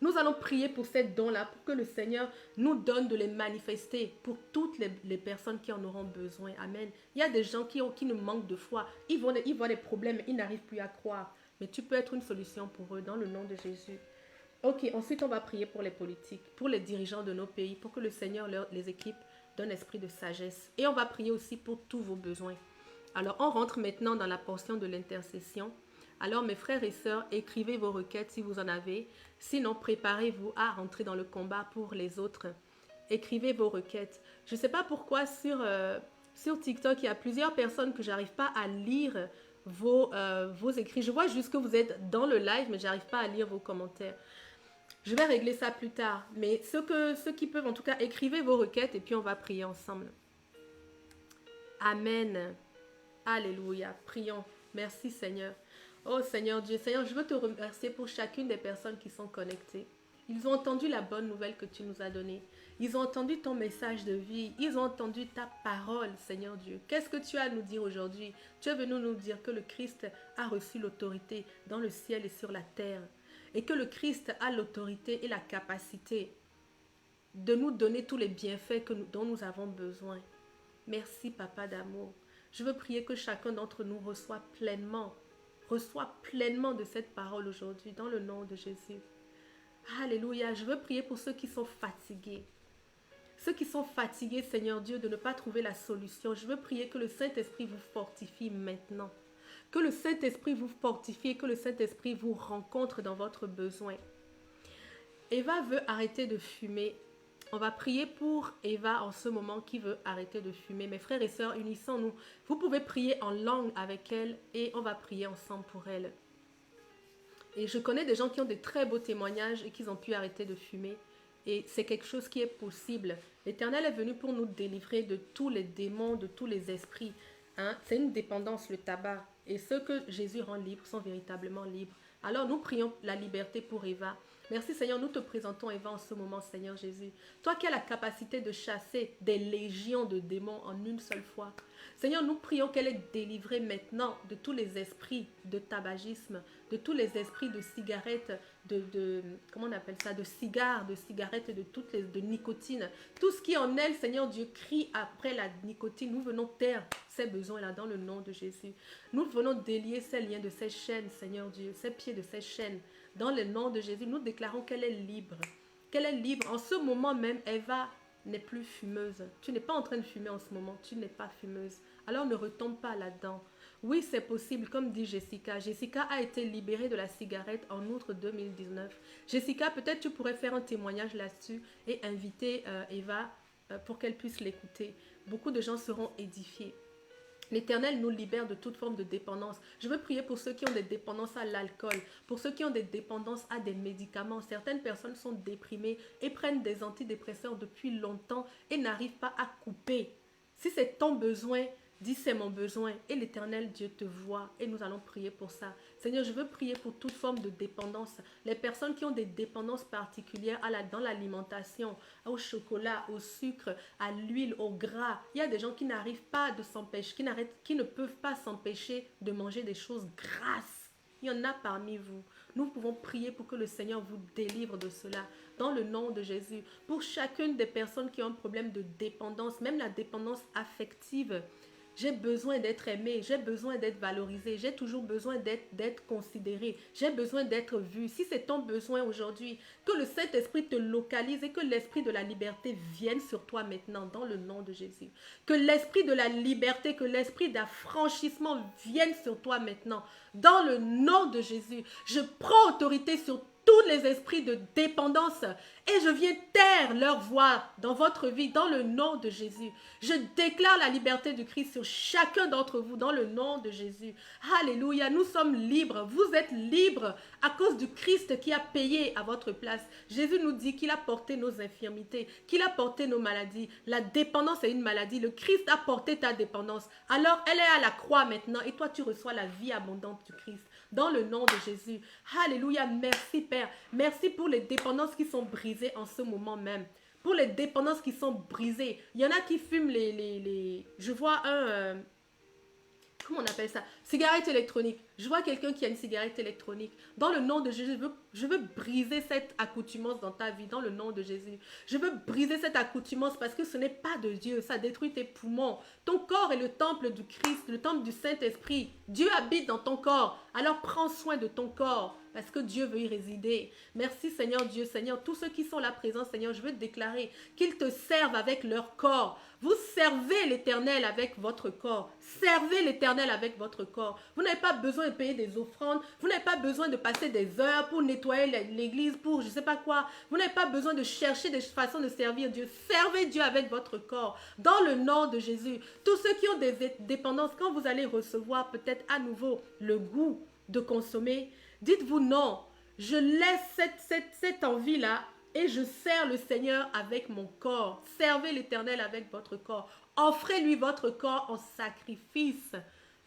Nous allons prier pour ces dons-là, pour que le Seigneur nous donne de les manifester pour toutes les personnes qui en auront besoin. Amen. Il y a des gens qui nous manquent de foi. Ils voient des problèmes, ils n'arrivent plus à croire. Mais tu peux être une solution pour eux dans le nom de Jésus. Ok, ensuite on va prier pour les politiques, pour les dirigeants de nos pays, pour que le Seigneur les équipe d'un esprit de sagesse. Et on va prier aussi pour tous vos besoins. Alors on rentre maintenant dans la portion de l'intercession. Alors mes frères et sœurs, écrivez vos requêtes si vous en avez. Sinon, préparez-vous à rentrer dans le combat pour les autres. Écrivez vos requêtes. Je ne sais pas pourquoi sur TikTok, il y a plusieurs personnes que je n'arrive pas à lire vos écrits. Je vois juste que vous êtes dans le live, mais je n'arrive pas à lire vos commentaires. Je vais régler ça plus tard. Mais ceux qui peuvent, en tout cas, écrivez vos requêtes et puis on va prier ensemble. Amen. Alléluia. Prions. Merci Seigneur. Oh Seigneur Dieu, Seigneur, je veux te remercier pour chacune des personnes qui sont connectées. Ils ont entendu la bonne nouvelle que tu nous as donnée. Ils ont entendu ton message de vie. Ils ont entendu ta parole, Seigneur Dieu. Qu'est-ce que tu as à nous dire aujourd'hui? Tu es venu nous dire que le Christ a reçu l'autorité dans le ciel et sur la terre. Et que le Christ a l'autorité et la capacité de nous donner tous les bienfaits dont nous avons besoin. Merci, Papa d'amour. Je veux prier que chacun d'entre nous reçoit pleinement de cette parole aujourd'hui, dans le nom de Jésus. Alléluia. Je veux prier pour ceux qui sont fatigués. Ceux qui sont fatigués, Seigneur Dieu, de ne pas trouver la solution. Je veux prier que le Saint-Esprit vous fortifie maintenant. Que le Saint-Esprit vous fortifie et que le Saint-Esprit vous rencontre dans votre besoin. Eva veut arrêter de fumer. On va prier pour Eva en ce moment qui veut arrêter de fumer. Mes frères et sœurs, unissons-nous. Vous pouvez prier en langue avec elle et on va prier ensemble pour elle. Et je connais des gens qui ont des très beaux témoignages et qui ont pu arrêter de fumer. Et c'est quelque chose qui est possible. L'Éternel est venu pour nous délivrer de tous les démons, de tous les esprits. Hein? C'est une dépendance, le tabac. Et ceux que Jésus rend libres sont véritablement libres. Alors nous prions la liberté pour Eva. Merci Seigneur, nous te présentons Eva en ce moment, Seigneur Jésus. Toi qui as la capacité de chasser des légions de démons en une seule fois. Seigneur, nous prions qu'elle est délivrée maintenant de tous les esprits de tabagisme, de tous les esprits de cigarettes, comment on appelle ça, de cigares, de cigarettes, de nicotine. Tout ce qui en elle, Seigneur Dieu, crie après la nicotine. Nous venons taire ces besoins-là dans le nom de Jésus. Nous venons délier ces liens de ces chaînes, Seigneur Dieu, ces pieds de ces chaînes. Dans le nom de Jésus, nous déclarons qu'elle est libre. Qu'elle est libre. En ce moment même, Eva n'est plus fumeuse. Tu n'es pas en train de fumer en ce moment. Tu n'es pas fumeuse. Alors ne retombe pas là-dedans. Oui, c'est possible, comme dit Jessica. Jessica a été libérée de la cigarette en août 2019. Jessica, peut-être tu pourrais faire un témoignage là-dessus et inviter Eva pour qu'elle puisse l'écouter. Beaucoup de gens seront édifiés. L'Éternel nous libère de toute forme de dépendance. Je veux prier pour ceux qui ont des dépendances à l'alcool, pour ceux qui ont des dépendances à des médicaments. Certaines personnes sont déprimées et prennent des antidépresseurs depuis longtemps et n'arrivent pas à couper. Si c'est ton besoin, dis c'est mon besoin et l'Éternel Dieu te voit et nous allons prier pour ça. Seigneur, je veux prier pour toute forme de dépendance. Les personnes qui ont des dépendances particulières dans l'alimentation, au chocolat, au sucre, à l'huile, au gras. Il y a des gens qui n'arrivent pas de s'empêcher, qui ne peuvent pas s'empêcher de manger des choses grasses. Il y en a parmi vous. Nous pouvons prier pour que le Seigneur vous délivre de cela dans le nom de Jésus. Pour chacune des personnes qui ont un problème de dépendance, même la dépendance affective, J'ai besoin d'être aimé, j'ai besoin d'être valorisé, j'ai toujours besoin d'être considéré, j'ai besoin d'être vu. Si c'est ton besoin aujourd'hui, que le Saint-Esprit te localise et que l'Esprit de la liberté vienne sur toi maintenant dans le nom de Jésus. Que l'Esprit de la liberté, que l'Esprit d'affranchissement vienne sur toi maintenant dans le nom de Jésus. Je prends autorité sur tous les esprits de dépendance et je viens taire leur voix dans votre vie dans le nom de Jésus. Je déclare la liberté du Christ sur chacun d'entre vous dans le nom de Jésus. Alléluia, nous sommes libres. Vous êtes libres à cause du Christ qui a payé à votre place. Jésus nous dit qu'il a porté nos infirmités, qu'il a porté nos maladies. La dépendance est une maladie. Le Christ a porté ta dépendance. Alors elle est à la croix maintenant et toi tu reçois la vie abondante du Christ. Dans le nom de Jésus. Alléluia. Merci Père. Merci pour les dépendances qui sont brisées en ce moment même. Pour les dépendances qui sont brisées. Il y en a qui fument Je vois un... comment on appelle ça? Cigarette électronique. Je vois quelqu'un qui a une cigarette électronique. Dans le nom de Jésus, je veux briser cette accoutumance dans ta vie, dans le nom de Jésus. Je veux briser cette accoutumance parce que ce n'est pas de Dieu. Ça détruit tes poumons. Ton corps est le temple du Christ, le temple du Saint-Esprit. Dieu habite dans ton corps. Alors prends soin de ton corps parce que Dieu veut y résider. Merci Seigneur Dieu, Seigneur. Tous ceux qui sont là présents, Seigneur, je veux déclarer qu'ils te servent avec leur corps. Vous servez l'Éternel avec votre corps. Servez l'Éternel avec votre corps. Vous n'avez pas besoin de payer des offrandes. Vous n'avez pas besoin de passer des heures pour nettoyer l'église, pour je ne sais pas quoi. Vous n'avez pas besoin de chercher des façons de servir Dieu. Servez Dieu avec votre corps. Dans le nom de Jésus. Tous ceux qui ont des dépendances, quand vous allez recevoir peut-être à nouveau le goût de consommer, dites-vous non. Je laisse cette envie-là et je sers le Seigneur avec mon corps. Servez l'Éternel avec votre corps. Offrez-lui votre corps en sacrifice.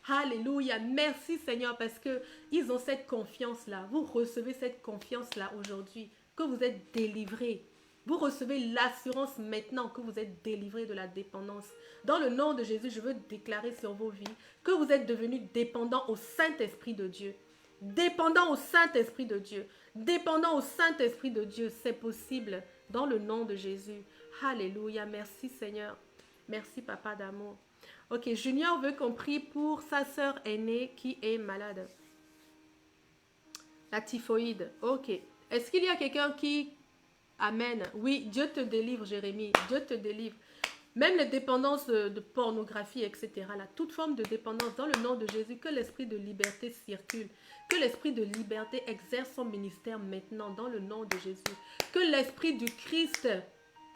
Alléluia. Merci Seigneur parce qu'ils ont cette confiance-là. Vous recevez cette confiance-là aujourd'hui que vous êtes délivrés. Vous recevez l'assurance maintenant que vous êtes délivrés de la dépendance. Dans le nom de Jésus, je veux déclarer sur vos vies que vous êtes devenus dépendants au Saint-Esprit de Dieu. Dépendants au Saint-Esprit de Dieu. Dépendant au Saint-Esprit de Dieu, c'est possible dans le nom de Jésus. Alléluia, merci Seigneur. Merci Papa d'amour. Ok, Junior veut qu'on prie pour sa sœur aînée qui est malade. La typhoïde, ok. Est-ce qu'il y a quelqu'un qui... Amen. Oui, Dieu te délivre Jérémie, Dieu te délivre. Même les dépendances de pornographie, etc. Là, toute forme de dépendance dans le nom de Jésus, que l'esprit de liberté circule. Que l'esprit de liberté exerce son ministère maintenant dans le nom de Jésus. Que l'esprit du Christ,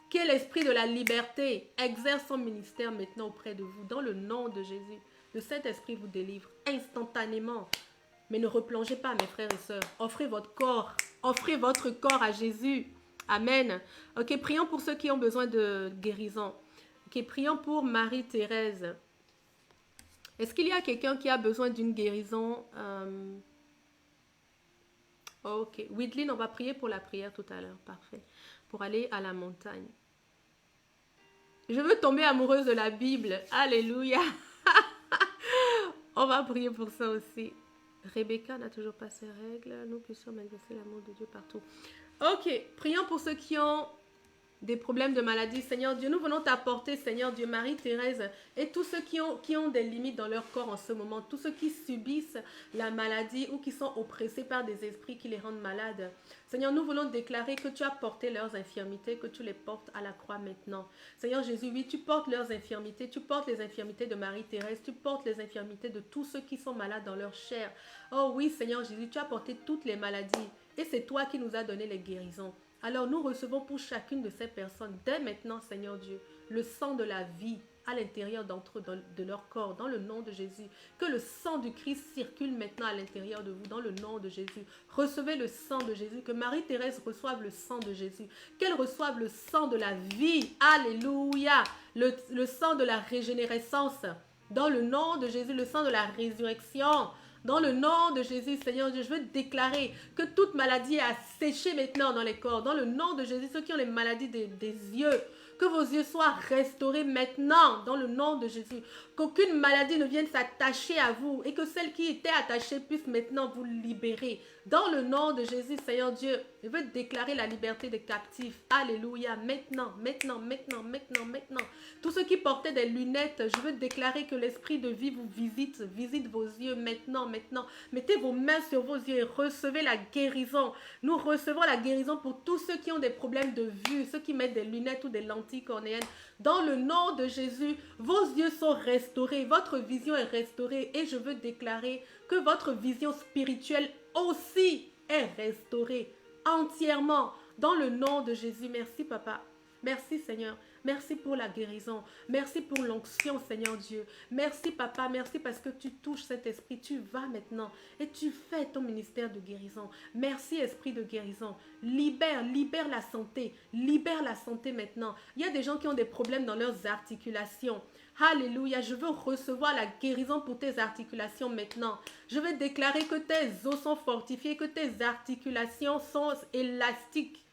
qui est l'esprit de la liberté, exerce son ministère maintenant auprès de vous dans le nom de Jésus. Le Saint-Esprit vous délivre instantanément. Mais ne replongez pas, mes frères et sœurs. Offrez votre corps. Offrez votre corps à Jésus. Amen. Ok, prions pour ceux qui ont besoin de guérison. Ok, prions pour Marie-Thérèse. Est-ce qu'il y a quelqu'un qui a besoin d'une guérison? Ok, Widlin, on va prier pour la prière tout à l'heure. Parfait. Pour aller à la montagne. Je veux tomber amoureuse de la Bible. Alléluia. On va prier pour ça aussi. Rebecca n'a toujours pas ses règles. Nous puissions manifester l'amour de Dieu partout. Ok, prions pour ceux qui ont des problèmes de maladie. Seigneur Dieu, nous venons t'apporter, Seigneur Dieu, Marie-Thérèse et tous ceux qui ont des limites dans leur corps en ce moment, tous ceux qui subissent la maladie ou qui sont oppressés par des esprits qui les rendent malades. Seigneur, nous voulons déclarer que tu as porté leurs infirmités, que tu les portes à la croix maintenant. Seigneur Jésus, oui, tu portes leurs infirmités, tu portes les infirmités de Marie-Thérèse, tu portes les infirmités de tous ceux qui sont malades dans leur chair. Oh oui, Seigneur Jésus, tu as porté toutes les maladies et c'est toi qui nous as donné les guérisons. Alors nous recevons pour chacune de ces personnes, dès maintenant, Seigneur Dieu, le sang de la vie à l'intérieur d'entre eux, de leur corps, dans le nom de Jésus. Que le sang du Christ circule maintenant à l'intérieur de vous, dans le nom de Jésus. Recevez le sang de Jésus, que Marie-Thérèse reçoive le sang de Jésus, qu'elle reçoive le sang de la vie, alléluia, le sang de la régénérescence, dans le nom de Jésus, le sang de la résurrection. Dans le nom de Jésus, Seigneur Dieu, je veux déclarer que toute maladie est asséchée maintenant dans les corps. Dans le nom de Jésus, ceux qui ont les maladies des yeux, que vos yeux soient restaurés maintenant dans le nom de Jésus. Qu'aucune maladie ne vienne s'attacher à vous et que celle qui était attachée puisse maintenant vous libérer. Dans le nom de Jésus, Seigneur Dieu, je veux déclarer la liberté des captifs. Alléluia. Maintenant, maintenant, maintenant, maintenant, maintenant. Tous ceux qui portaient des lunettes, je veux déclarer que l'esprit de vie vous visite vos yeux maintenant, maintenant. Mettez vos mains sur vos yeux et recevez la guérison. Nous recevons la guérison pour tous ceux qui ont des problèmes de vue, ceux qui mettent des lunettes ou des lentilles cornéennes. Dans le nom de Jésus, vos yeux sont restaurés, votre vision est restaurée et je veux déclarer que votre vision spirituelle aussi est restaurée entièrement. Dans le nom de Jésus, merci papa. Merci Seigneur. Merci pour la guérison. Merci pour l'onction, Seigneur Dieu. Merci, Papa. Merci parce que tu touches cet esprit. Tu vas maintenant et tu fais ton ministère de guérison. Merci, esprit de guérison. Libère la santé. Libère la santé maintenant. Il y a des gens qui ont des problèmes dans leurs articulations. Alléluia. Je veux recevoir la guérison pour tes articulations maintenant. Je veux déclarer que tes os sont fortifiés, que tes articulations sont élastiques.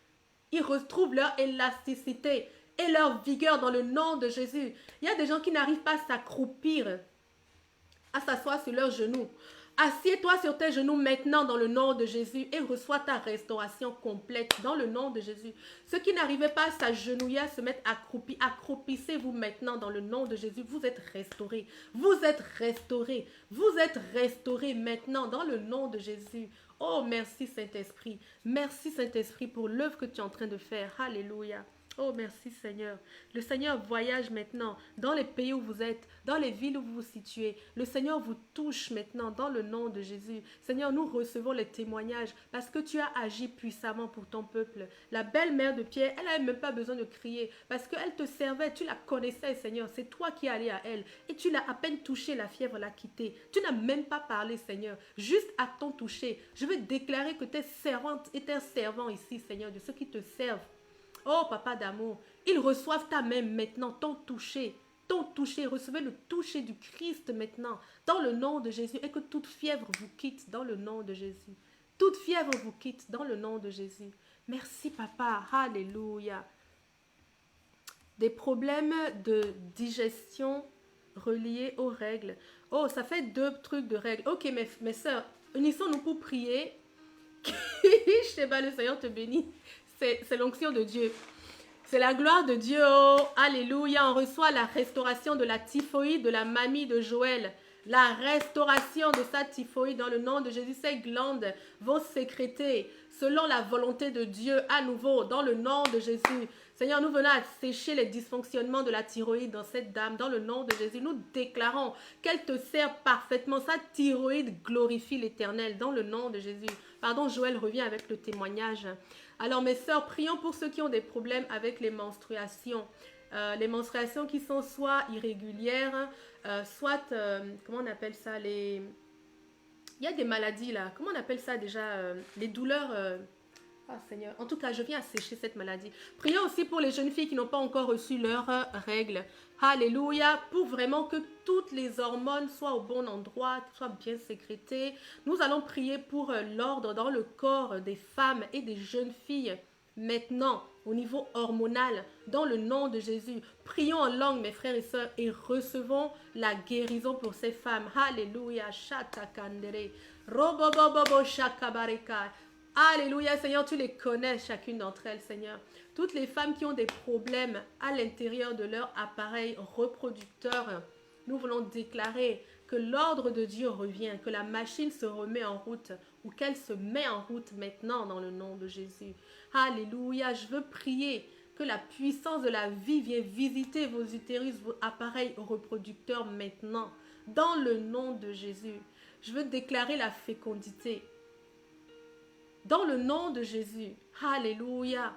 Ils retrouvent leur élasticité et leur vigueur dans le nom de Jésus. Il y a des gens qui n'arrivent pas à s'accroupir, à s'asseoir sur leurs genoux. Assieds-toi sur tes genoux maintenant dans le nom de Jésus et reçois ta restauration complète dans le nom de Jésus. Ceux qui n'arrivaient pas à s'agenouiller, à se mettre accroupis, accroupissez-vous maintenant dans le nom de Jésus. Vous êtes restaurés. Vous êtes restaurés. Vous êtes restaurés maintenant dans le nom de Jésus. Oh, merci Saint-Esprit. Merci Saint-Esprit pour l'œuvre que tu es en train de faire. Alléluia. Oh, merci Seigneur. Le Seigneur voyage maintenant dans les pays où vous êtes, dans les villes où vous vous situez. Le Seigneur vous touche maintenant dans le nom de Jésus. Seigneur, nous recevons les témoignages parce que tu as agi puissamment pour ton peuple. La belle-mère de Pierre, elle n'avait même pas besoin de crier parce qu'elle te servait, tu la connaissais Seigneur. C'est toi qui es allé à elle et tu l'as à peine touché, la fièvre l'a quittée. Tu n'as même pas parlé Seigneur, juste à ton toucher. Je veux déclarer que tes servantes et tes servants ici Seigneur, de ceux qui te servent, oh, papa d'amour, ils reçoivent ta main maintenant, ton toucher, recevez le toucher du Christ maintenant, dans le nom de Jésus, et que toute fièvre vous quitte dans le nom de Jésus. Toute fièvre vous quitte dans le nom de Jésus. Merci, papa. Alléluia. Des problèmes de digestion reliés aux règles. Oh, ça fait 2 trucs de règles. Ok, mes soeurs, unissons-nous pour prier. Je sais pas, le Seigneur te bénit. C'est l'onction de Dieu. C'est la gloire de Dieu. Oh, alléluia. On reçoit la restauration de la typhoïde de la mamie de Joël. La restauration de sa typhoïde dans le nom de Jésus. Ces glandes vont sécréter selon la volonté de Dieu à nouveau dans le nom de Jésus. Seigneur, nous venons assécher les dysfonctionnements de la thyroïde dans cette dame dans le nom de Jésus. Nous déclarons qu'elle te sert parfaitement. Sa thyroïde glorifie l'Éternel dans le nom de Jésus. Pardon, Joël revient avec le témoignage. Alors mes sœurs, prions pour ceux qui ont des problèmes avec les menstruations. Les menstruations qui sont soit irrégulières, soit, comment on appelle ça, il y a des maladies là, comment on appelle ça déjà, les douleurs, ah Seigneur, en tout cas je viens assécher cette maladie. Prions aussi pour les jeunes filles qui n'ont pas encore reçu leurs règles. Alléluia, pour vraiment que toutes les hormones soient au bon endroit, soient bien sécrétées. Nous allons prier pour l'ordre dans le corps des femmes et des jeunes filles. Maintenant, au niveau hormonal, dans le nom de Jésus, prions en langue, mes frères et sœurs, et recevons la guérison pour ces femmes. Alléluia, shatakandere, robobobobo shakabareka. Alléluia, Seigneur, tu les connais, chacune d'entre elles, Seigneur. Toutes les femmes qui ont des problèmes à l'intérieur de leur appareil reproducteur, nous voulons déclarer que l'ordre de Dieu revient, que la machine se remet en route ou qu'elle se met en route maintenant dans le nom de Jésus. Alléluia, je veux prier que la puissance de la vie vienne visiter vos utérus, vos appareils reproducteurs maintenant, dans le nom de Jésus. Je veux déclarer la fécondité. Dans le nom de Jésus, alléluia,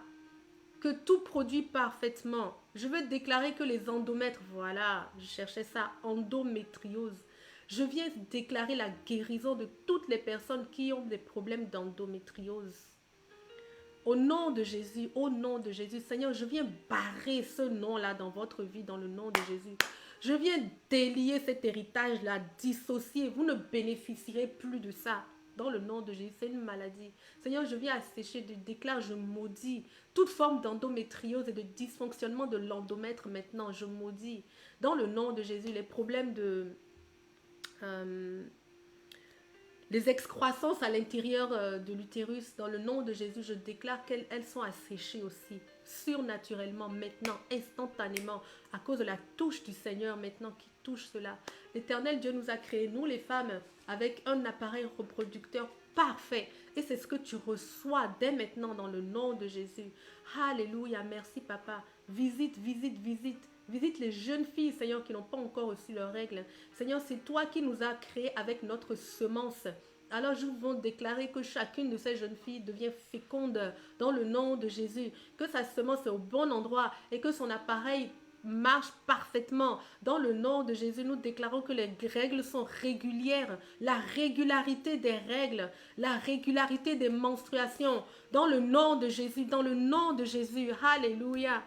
que tout produit parfaitement. Je veux déclarer que les endomètres, voilà, je cherchais ça, endométriose. Je viens déclarer la guérison de toutes les personnes qui ont des problèmes d'endométriose. Au nom de Jésus, Seigneur, je viens barrer ce nom-là dans votre vie, dans le nom de Jésus. Je viens délier cet héritage-là, dissocier. Vous ne bénéficierez plus de ça. Dans le nom de Jésus, c'est une maladie. Seigneur, je viens assécher, je déclare, je maudis toute forme d'endométriose et de dysfonctionnement de l'endomètre maintenant. Je maudis. Dans le nom de Jésus, les problèmes de... les excroissances à l'intérieur de l'utérus, dans le nom de Jésus, je déclare qu'elles sont asséchées aussi, surnaturellement, maintenant, instantanément, à cause de la touche du Seigneur maintenant qui touche cela. L'Éternel Dieu nous a créés, nous les femmes, avec un appareil reproducteur parfait. Et c'est ce que tu reçois dès maintenant dans le nom de Jésus. Alléluia, merci papa. Visite, visite, visite. Visite les jeunes filles, Seigneur, qui n'ont pas encore reçu leurs règles. Seigneur, c'est toi qui nous as créés avec notre semence. Alors, je veux déclarer que chacune de ces jeunes filles devient féconde dans le nom de Jésus. Que sa semence est au bon endroit et que son appareil marche parfaitement. Dans le nom de Jésus, nous déclarons que les règles sont régulières. La régularité des règles, la régularité des menstruations. Dans le nom de Jésus, dans le nom de Jésus. Alléluia.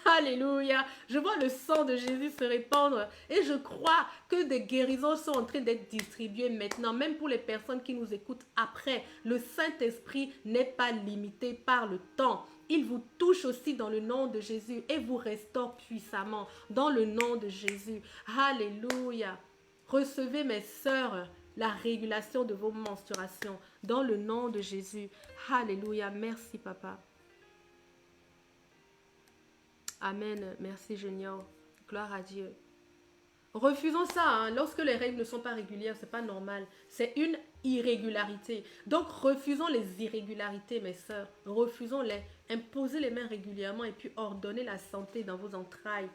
Alléluia. Je vois le sang de Jésus se répandre et je crois que des guérisons sont en train d'être distribuées maintenant, même pour les personnes qui nous écoutent après. Le Saint-Esprit n'est pas limité par le temps. Il vous touche aussi dans le nom de Jésus et vous restaure puissamment dans le nom de Jésus. Alléluia. Recevez, mes sœurs, la régulation de vos menstruations dans le nom de Jésus. Alléluia. Merci, papa. Amen. Merci, Junior. Gloire à Dieu. Refusons ça. Hein. Lorsque les règles ne sont pas régulières, c'est pas normal. C'est une irrégularité. Donc, refusons les irrégularités, mes sœurs. Refusons-les. Imposez les mains régulièrement et puis ordonnez la santé dans vos entrailles.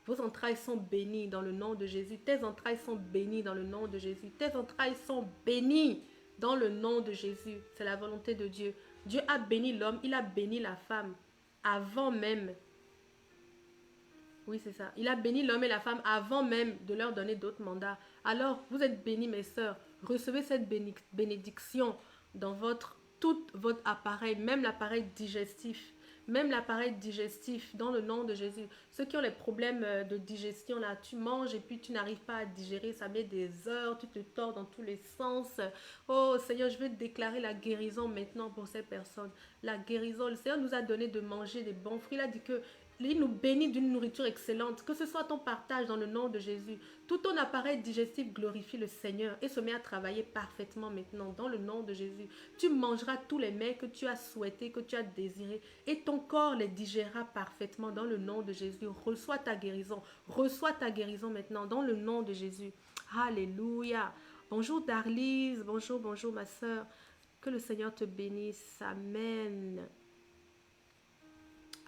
Vos entrailles sont bénies dans le nom de Jésus. Tes entrailles sont bénies dans le nom de Jésus. Tes entrailles sont bénies dans le nom de Jésus. C'est la volonté de Dieu. Dieu a béni l'homme, il a béni la femme avant même. Oui, c'est ça. Il a béni l'homme et la femme avant même de leur donner d'autres mandats. Alors, vous êtes bénis, mes sœurs. Recevez cette bénédiction dans tout votre appareil, même l'appareil digestif. Même l'appareil digestif, dans le nom de Jésus. Ceux qui ont les problèmes de digestion, là, tu manges et puis tu n'arrives pas à digérer, ça met des heures, tu te tords dans tous les sens. Oh Seigneur, je veux déclarer la guérison maintenant pour ces personnes. La guérison, le Seigneur nous a donné de manger des bons fruits. Il a dit que il nous bénit d'une nourriture excellente. Que ce soit ton partage dans le nom de Jésus. Tout ton appareil digestif glorifie le Seigneur et se met à travailler parfaitement maintenant dans le nom de Jésus. Tu mangeras tous les mets que tu as souhaités, que tu as désirés et ton corps les digérera parfaitement dans le nom de Jésus. Reçois ta guérison. Reçois ta guérison maintenant dans le nom de Jésus. Alléluia. Bonjour Darlise. Bonjour, bonjour ma soeur. Que le Seigneur te bénisse. Amen.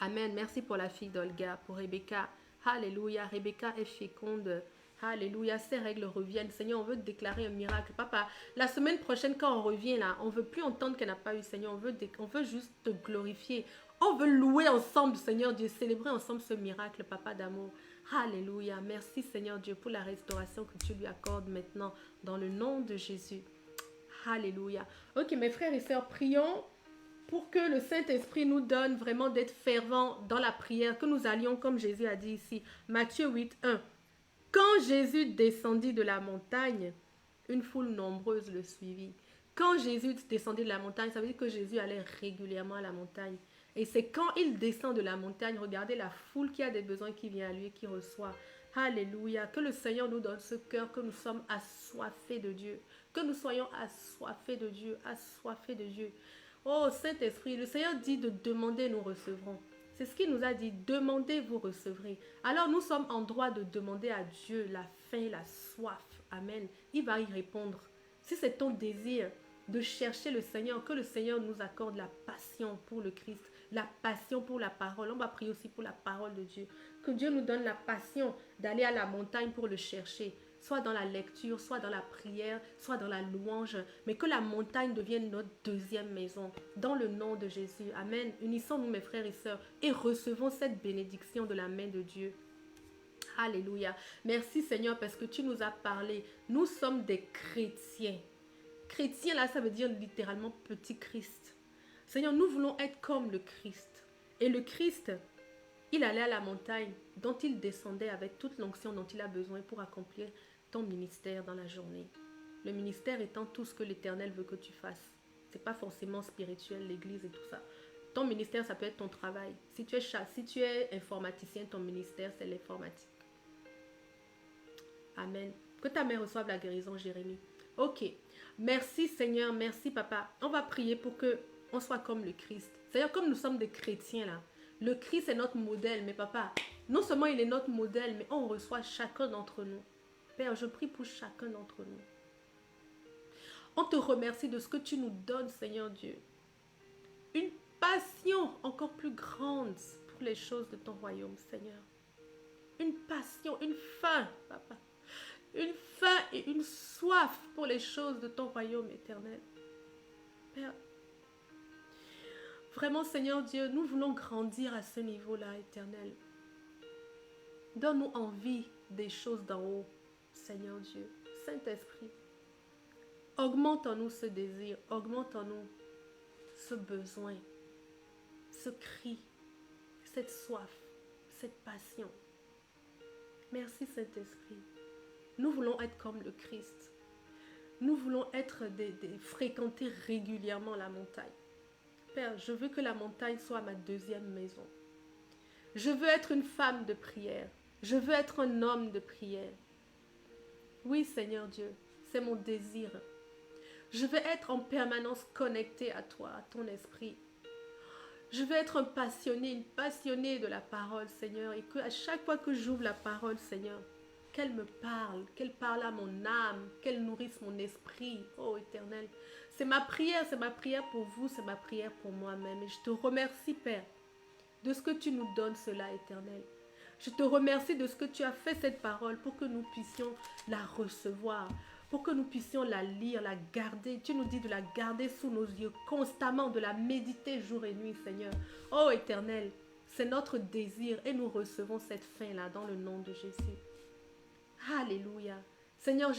Amen. Merci pour la fille d'Olga, pour Rebecca. Alléluia. Rebecca est féconde. Alléluia. Ces règles reviennent. Seigneur, on veut déclarer un miracle. Papa, la semaine prochaine, quand on revient là, on ne veut plus entendre qu'elle n'a pas eu, Seigneur. On veut juste te glorifier. On veut louer ensemble, Seigneur Dieu. Célébrer ensemble ce miracle, Papa d'amour. Alléluia. Merci, Seigneur Dieu, pour la restauration que tu lui accordes maintenant. Dans le nom de Jésus. Alléluia. Ok, mes frères et sœurs, prions pour que le Saint-Esprit nous donne vraiment d'être fervents dans la prière, que nous allions comme Jésus a dit ici. Matthieu 8, 1. Quand Jésus descendit de la montagne, une foule nombreuse le suivit. Quand Jésus descendit de la montagne, ça veut dire que Jésus allait régulièrement à la montagne. Et c'est quand il descend de la montagne, regardez la foule qui a des besoins qui vient à lui et qui reçoit. Alléluia. Que le Seigneur nous donne ce cœur, que nous sommes assoiffés de Dieu. Que nous soyons assoiffés de Dieu, assoiffés de Dieu. Oh Saint-Esprit, le Seigneur dit de demander, nous recevrons. C'est ce qu'il nous a dit, demandez, vous recevrez. Alors nous sommes en droit de demander à Dieu la faim, la soif. Amen. Il va y répondre. Si c'est ton désir de chercher le Seigneur, que le Seigneur nous accorde la passion pour le Christ, la passion pour la parole. On va prier aussi pour la parole de Dieu. Que Dieu nous donne la passion d'aller à la montagne pour le chercher. Soit dans la lecture, soit dans la prière, soit dans la louange. Mais que la montagne devienne notre deuxième maison. Dans le nom de Jésus. Amen. Unissons-nous mes frères et sœurs et recevons cette bénédiction de la main de Dieu. Alléluia. Merci Seigneur parce que tu nous as parlé. Nous sommes des chrétiens. Chrétien là, ça veut dire littéralement petit Christ. Seigneur, nous voulons être comme le Christ. Et le Christ, il allait à la montagne dont il descendait avec toute l'onction dont il a besoin pour accomplir ton ministère dans la journée. Le ministère étant tout ce que l'Éternel veut que tu fasses. Ce n'est pas forcément spirituel, l'église et tout ça. Ton ministère, ça peut être ton travail. Si tu es informaticien, ton ministère, c'est l'informatique. Amen. Que ta mère reçoive la guérison, Jérémie. Ok. Merci Seigneur, merci Papa. On va prier pour que on soit comme le Christ. C'est-à-dire comme nous sommes des chrétiens là. Le Christ est notre modèle, mais Papa, non seulement il est notre modèle, mais on reçoit chacun d'entre nous. Père, je prie pour chacun d'entre nous. On te remercie de ce que tu nous donnes, Seigneur Dieu. Une passion encore plus grande pour les choses de ton royaume, Seigneur. Une passion, une faim, Papa. Une faim et une soif pour les choses de ton royaume éternel. Père, vraiment, Seigneur Dieu, nous voulons grandir à ce niveau-là, éternel. Donne-nous envie des choses d'en haut, Seigneur Dieu. Saint-Esprit, augmente en nous ce désir, augmente en nous ce besoin, ce cri, cette soif, cette passion. Merci Saint-Esprit. Nous voulons être comme le Christ. Nous voulons être fréquenter régulièrement la montagne. Père, je veux que la montagne soit ma deuxième maison. Je veux être une femme de prière. Je veux être un homme de prière. Oui, Seigneur Dieu, c'est mon désir. Je veux être en permanence connecté à toi, à ton esprit. Je veux être un passionné, une passionnée de la parole, Seigneur, et que à chaque fois que j'ouvre la parole, Seigneur, qu'elle me parle, qu'elle parle à mon âme, qu'elle nourrisse mon esprit, oh Éternel. C'est ma prière pour vous, c'est ma prière pour moi-même. Et je te remercie, Père, de ce que tu nous donnes cela, Éternel. Je te remercie de ce que tu as fait cette parole pour que nous puissions la recevoir, pour que nous puissions la lire, la garder. Tu nous dis de la garder sous nos yeux constamment, de la méditer jour et nuit, Seigneur. Oh Éternel, c'est notre désir et nous recevons cette fin-là dans le nom de Jésus. Alléluia. Seigneur,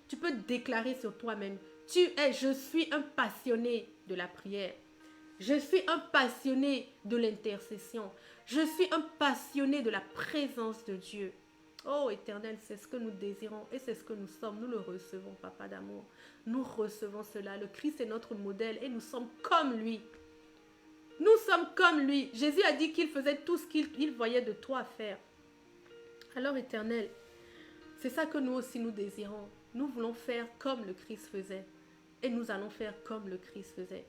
tu peux déclarer sur toi-même, je suis un passionné de la prière. Je suis un passionné de l'intercession. Je suis un passionné de la présence de Dieu. Oh Éternel, c'est ce que nous désirons et c'est ce que nous sommes. Nous le recevons, Papa d'amour. Nous recevons cela. Le Christ est notre modèle et nous sommes comme lui. Nous sommes comme lui. Jésus a dit qu'il faisait tout ce qu'il voyait de toi faire. Alors Éternel, c'est ça que nous aussi nous désirons. Nous voulons faire comme le Christ faisait. Et nous allons faire comme le Christ faisait.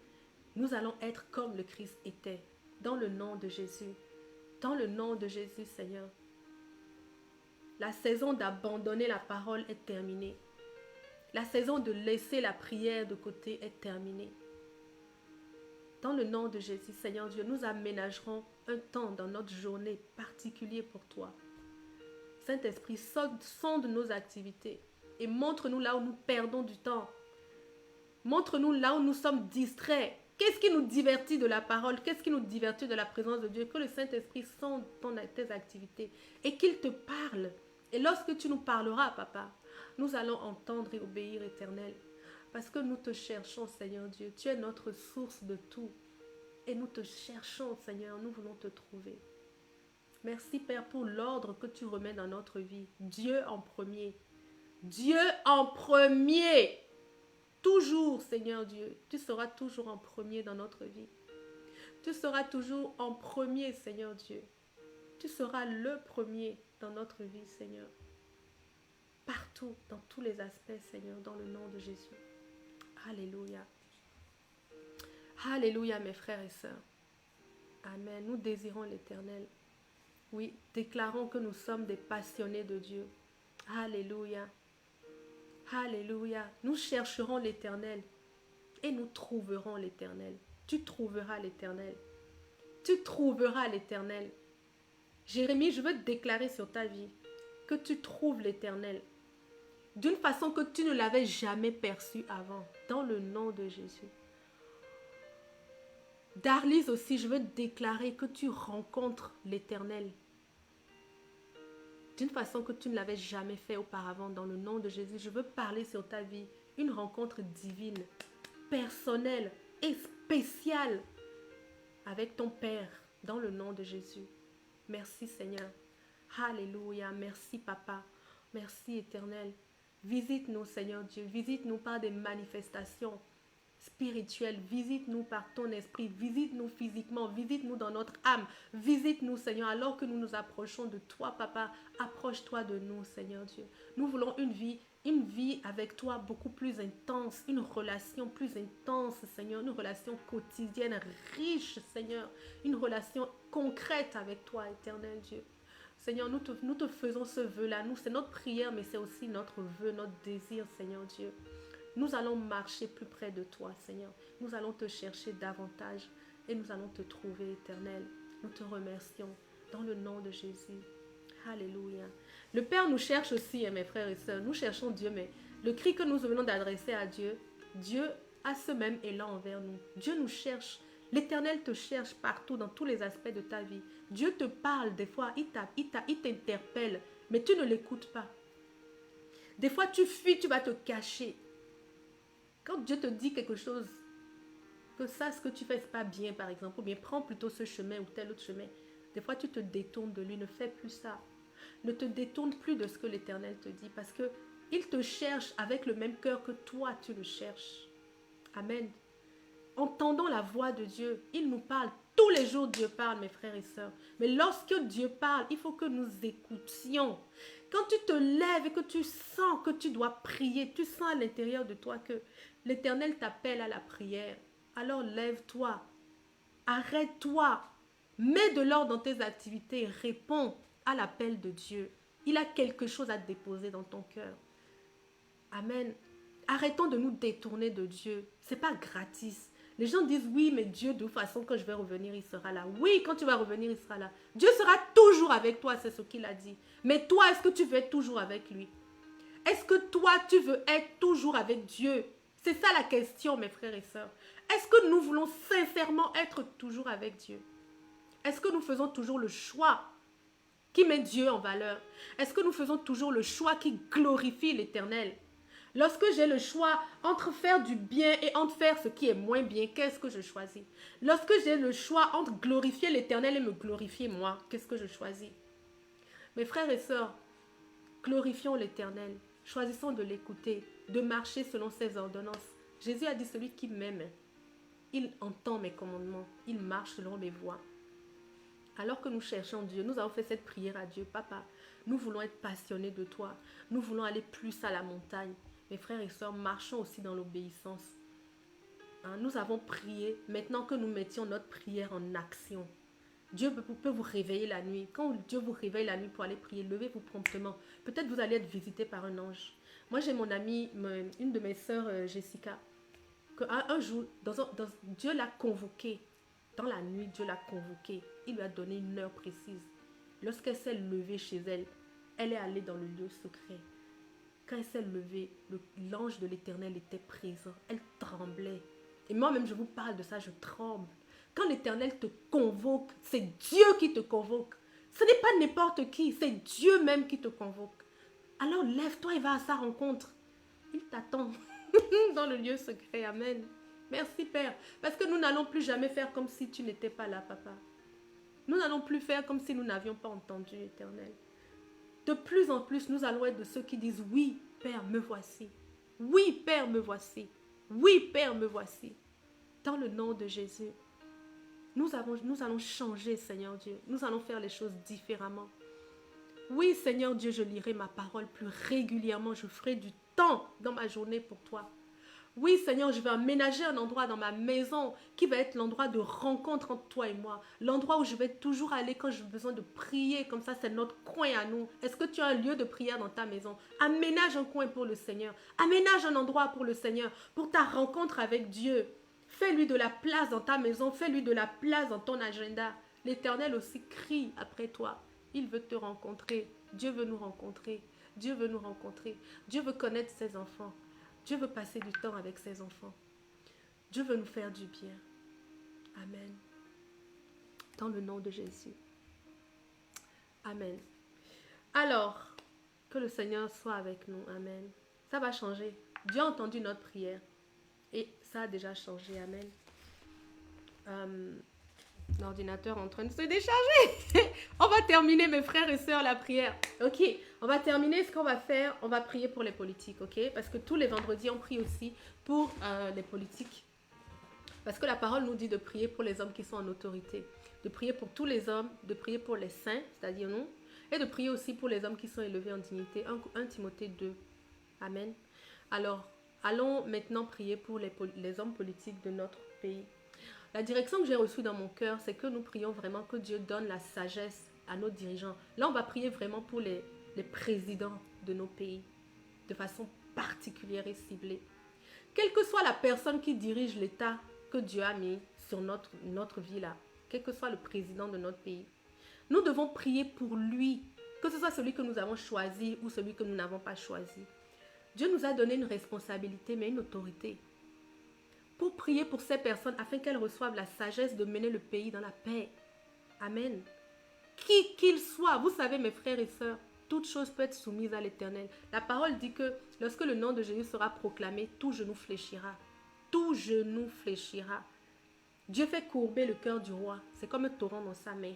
Nous allons être comme le Christ était. Dans le nom de Jésus. Dans le nom de Jésus, Seigneur. La saison d'abandonner la parole est terminée. La saison de laisser la prière de côté est terminée. Dans le nom de Jésus, Seigneur Dieu, nous aménagerons un temps dans notre journée particulier pour toi. Saint-Esprit, sonde nos activités et montre-nous là où nous perdons du temps. Montre-nous là où nous sommes distraits. Qu'est-ce qui nous divertit de la parole? Qu'est-ce qui nous divertit de la présence de Dieu? Que le Saint-Esprit sonde tes activités et qu'il te parle. Et lorsque tu nous parleras, Papa, nous allons entendre et obéir, Éternel. Parce que nous te cherchons, Seigneur Dieu. Tu es notre source de tout. Et nous te cherchons, Seigneur. Nous voulons te trouver. Merci, Père, pour l'ordre que tu remets dans notre vie. Dieu en premier. Dieu en premier. Toujours, Seigneur Dieu, tu seras toujours en premier dans notre vie. Tu seras toujours en premier, Seigneur Dieu. Tu seras le premier dans notre vie, Seigneur. Partout, dans tous les aspects, Seigneur, dans le nom de Jésus. Alléluia. Alléluia, mes frères et sœurs. Amen. Nous désirons l'Éternel. Oui, déclarons que nous sommes des passionnés de Dieu. Alléluia. Alléluia. Nous chercherons l'Éternel et nous trouverons l'Éternel. Tu trouveras l'Éternel. Tu trouveras l'Éternel. Jérémie, je veux déclarer sur ta vie que tu trouves l'Éternel d'une façon que tu ne l'avais jamais perçu avant, dans le nom de Jésus. Darlise aussi, je veux déclarer que tu rencontres l'Éternel d'une façon que tu ne l'avais jamais fait auparavant, dans le nom de Jésus. Je veux parler sur ta vie, une rencontre divine, personnelle et spéciale avec ton Père, dans le nom de Jésus. Merci Seigneur. Alléluia. Merci Papa. Merci Éternel. Visite-nous Seigneur Dieu. Visite-nous par des manifestations spirituelle. Visite-nous par ton esprit, visite-nous physiquement, visite-nous dans notre âme, visite-nous, Seigneur, alors que nous nous approchons de toi, Papa. Approche-toi de nous, Seigneur Dieu. Nous voulons une vie avec toi beaucoup plus intense, une relation plus intense, Seigneur, une relation quotidienne riche, Seigneur, une relation concrète avec toi, éternel Dieu. Seigneur, nous te faisons ce vœu-là. C'est notre prière, mais c'est aussi notre vœu, notre désir, Seigneur Dieu. Nous allons marcher plus près de toi, Seigneur. Nous allons te chercher davantage et nous allons te trouver, éternel. Nous te remercions dans le nom de Jésus. Alléluia. Le Père nous cherche aussi, mes frères et sœurs. Nous cherchons Dieu, mais le cri que nous venons d'adresser à Dieu, Dieu a ce même élan envers nous. Dieu nous cherche. L'Éternel te cherche partout, dans tous les aspects de ta vie. Dieu te parle, des fois, il t'interpelle, mais tu ne l'écoutes pas. Des fois, tu fuis, tu vas te cacher. Quand Dieu te dit quelque chose, que ça, ce que tu fais, c'est pas bien, par exemple, ou bien prends plutôt ce chemin ou tel autre chemin. Des fois, tu te détournes de lui, ne fais plus ça. Ne te détourne plus de ce que l'Éternel te dit, parce que il te cherche avec le même cœur que toi, tu le cherches. Amen. Entendons la voix de Dieu. Il nous parle. Tous les jours, Dieu parle, mes frères et sœurs. Mais lorsque Dieu parle, il faut que nous écoutions. Quand tu te lèves et que tu sens que tu dois prier, tu sens à l'intérieur de toi que l'Éternel t'appelle à la prière, alors lève-toi. Arrête-toi. Mets de l'ordre dans tes activités. Réponds à l'appel de Dieu. Il a quelque chose à déposer dans ton cœur. Amen. Arrêtons de nous détourner de Dieu. Ce n'est pas gratis. Les gens disent, oui, mais Dieu, de toute façon, quand je vais revenir, il sera là. Oui, quand tu vas revenir, il sera là. Dieu sera toujours avec toi, c'est ce qu'il a dit. Mais toi, est-ce que tu veux être toujours avec lui? Est-ce que toi, tu veux être toujours avec Dieu? C'est ça la question, mes frères et sœurs. Est-ce que nous voulons sincèrement être toujours avec Dieu? Est-ce que nous faisons toujours le choix qui met Dieu en valeur? Est-ce que nous faisons toujours le choix qui glorifie l'Éternel? Lorsque j'ai le choix entre faire du bien et entre faire ce qui est moins bien, qu'est-ce que je choisis? Lorsque j'ai le choix entre glorifier l'Éternel et me glorifier moi, qu'est-ce que je choisis? Mes frères et sœurs, glorifions l'Éternel. Choisissons de l'écouter, de marcher selon ses ordonnances. Jésus a dit, celui qui m'aime, il entend mes commandements, il marche selon mes voies. Alors que nous cherchons Dieu, nous avons fait cette prière à Dieu. Papa, nous voulons être passionnés de toi. Nous voulons aller plus à la montagne. Mes frères et sœurs, marchons aussi dans l'obéissance. Nous avons prié. Maintenant que nous mettions notre prière en action, Dieu peut vous réveiller la nuit. Quand Dieu vous réveille la nuit pour aller prier, levez-vous promptement. Peut-être vous allez être visité par un ange. Moi, j'ai mon amie, une de mes sœurs, Jessica, qu'un jour, Dieu l'a convoquée. Dans la nuit, Dieu l'a convoquée. Il lui a donné une heure précise. Lorsqu'elle s'est levée chez elle, elle est allée dans le lieu secret. Quand elle s'est levée, l'ange de l'Éternel était présent. Elle tremblait. Et moi-même, je vous parle de ça, je tremble. Quand l'Éternel te convoque, c'est Dieu qui te convoque. Ce n'est pas n'importe qui, c'est Dieu même qui te convoque. Alors lève-toi et va à sa rencontre. Il t'attend dans le lieu secret. Amen. Merci Père. Parce que nous n'allons plus jamais faire comme si tu n'étais pas là, Papa. Nous n'allons plus faire comme si nous n'avions pas entendu, Éternel. De plus en plus, nous allons être de ceux qui disent, oui, Père, me voici. Oui, Père, me voici. Oui, Père, me voici. Dans le nom de Jésus, nous allons changer, Seigneur Dieu. Nous allons faire les choses différemment. Oui, Seigneur Dieu, je lirai ma parole plus régulièrement. Je ferai du temps dans ma journée pour toi. Oui, Seigneur, je vais aménager un endroit dans ma maison qui va être l'endroit de rencontre entre toi et moi. L'endroit où je vais toujours aller quand j'ai besoin de prier. Comme ça, c'est notre coin à nous. Est-ce que tu as un lieu de prière dans ta maison? Aménage un coin pour le Seigneur. Aménage un endroit pour le Seigneur, pour ta rencontre avec Dieu. Fais-lui de la place dans ta maison. Fais-lui de la place dans ton agenda. L'Éternel aussi crie après toi. Il veut te rencontrer. Dieu veut nous rencontrer. Dieu veut nous rencontrer. Dieu veut connaître ses enfants. Dieu veut passer du temps avec ses enfants. Dieu veut nous faire du bien. Amen. Dans le nom de Jésus. Amen. Alors, que le Seigneur soit avec nous. Amen. Ça va changer. Dieu a entendu notre prière. Et ça a déjà changé. Amen. L'ordinateur est en train de se décharger. On va terminer, mes frères et sœurs, la prière. Ok, on va terminer. Ce qu'on va faire, on va prier pour les politiques, ok? Parce que tous les vendredis, on prie aussi pour les politiques. Parce que la parole nous dit de prier pour les hommes qui sont en autorité, de prier pour tous les hommes, de prier pour les saints, c'est-à-dire nous, et de prier aussi pour les hommes qui sont élevés en dignité. 1 Timothée 2. Amen. Alors, allons maintenant prier pour les hommes politiques de notre pays. La direction que j'ai reçue dans mon cœur, c'est que nous prions vraiment que Dieu donne la sagesse à nos dirigeants. Là, on va prier vraiment pour les présidents de nos pays, de façon particulière et ciblée. Quelle que soit la personne qui dirige l'État que Dieu a mis sur notre vie là, quel que soit le président de notre pays, nous devons prier pour lui, que ce soit celui que nous avons choisi ou celui que nous n'avons pas choisi. Dieu nous a donné une responsabilité, mais une autorité, pour prier pour ces personnes afin qu'elles reçoivent la sagesse de mener le pays dans la paix. Amen. Qui qu'il soit, vous savez mes frères et sœurs, toute chose peut être soumise à l'Éternel. La parole dit que lorsque le nom de Jésus sera proclamé, tout genou fléchira. Tout genou fléchira. Dieu fait courber le cœur du roi. C'est comme un torrent dans sa main.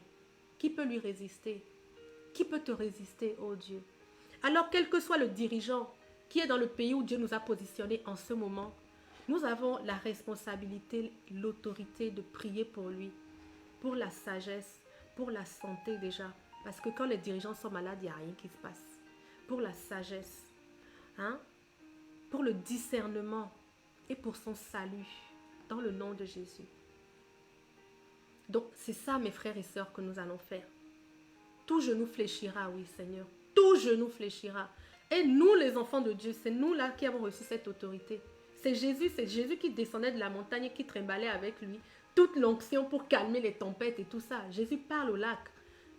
Qui peut lui résister? Qui peut te résister, oh Dieu? Alors, quel que soit le dirigeant qui est dans le pays où Dieu nous a positionnés en ce moment, nous avons la responsabilité, l'autorité de prier pour lui, pour la sagesse, pour la santé déjà. Parce que quand les dirigeants sont malades, il n'y a rien qui se passe. Pour la sagesse, pour le discernement et pour son salut, dans le nom de Jésus. Donc, c'est ça, mes frères et sœurs, que nous allons faire. Tout genou fléchira, oui, Seigneur. Tout genou fléchira. Et nous, les enfants de Dieu, c'est nous là qui avons reçu cette autorité. C'est Jésus qui descendait de la montagne et qui trimbalait avec lui toute l'onction pour calmer les tempêtes et tout ça. Jésus parle au lac.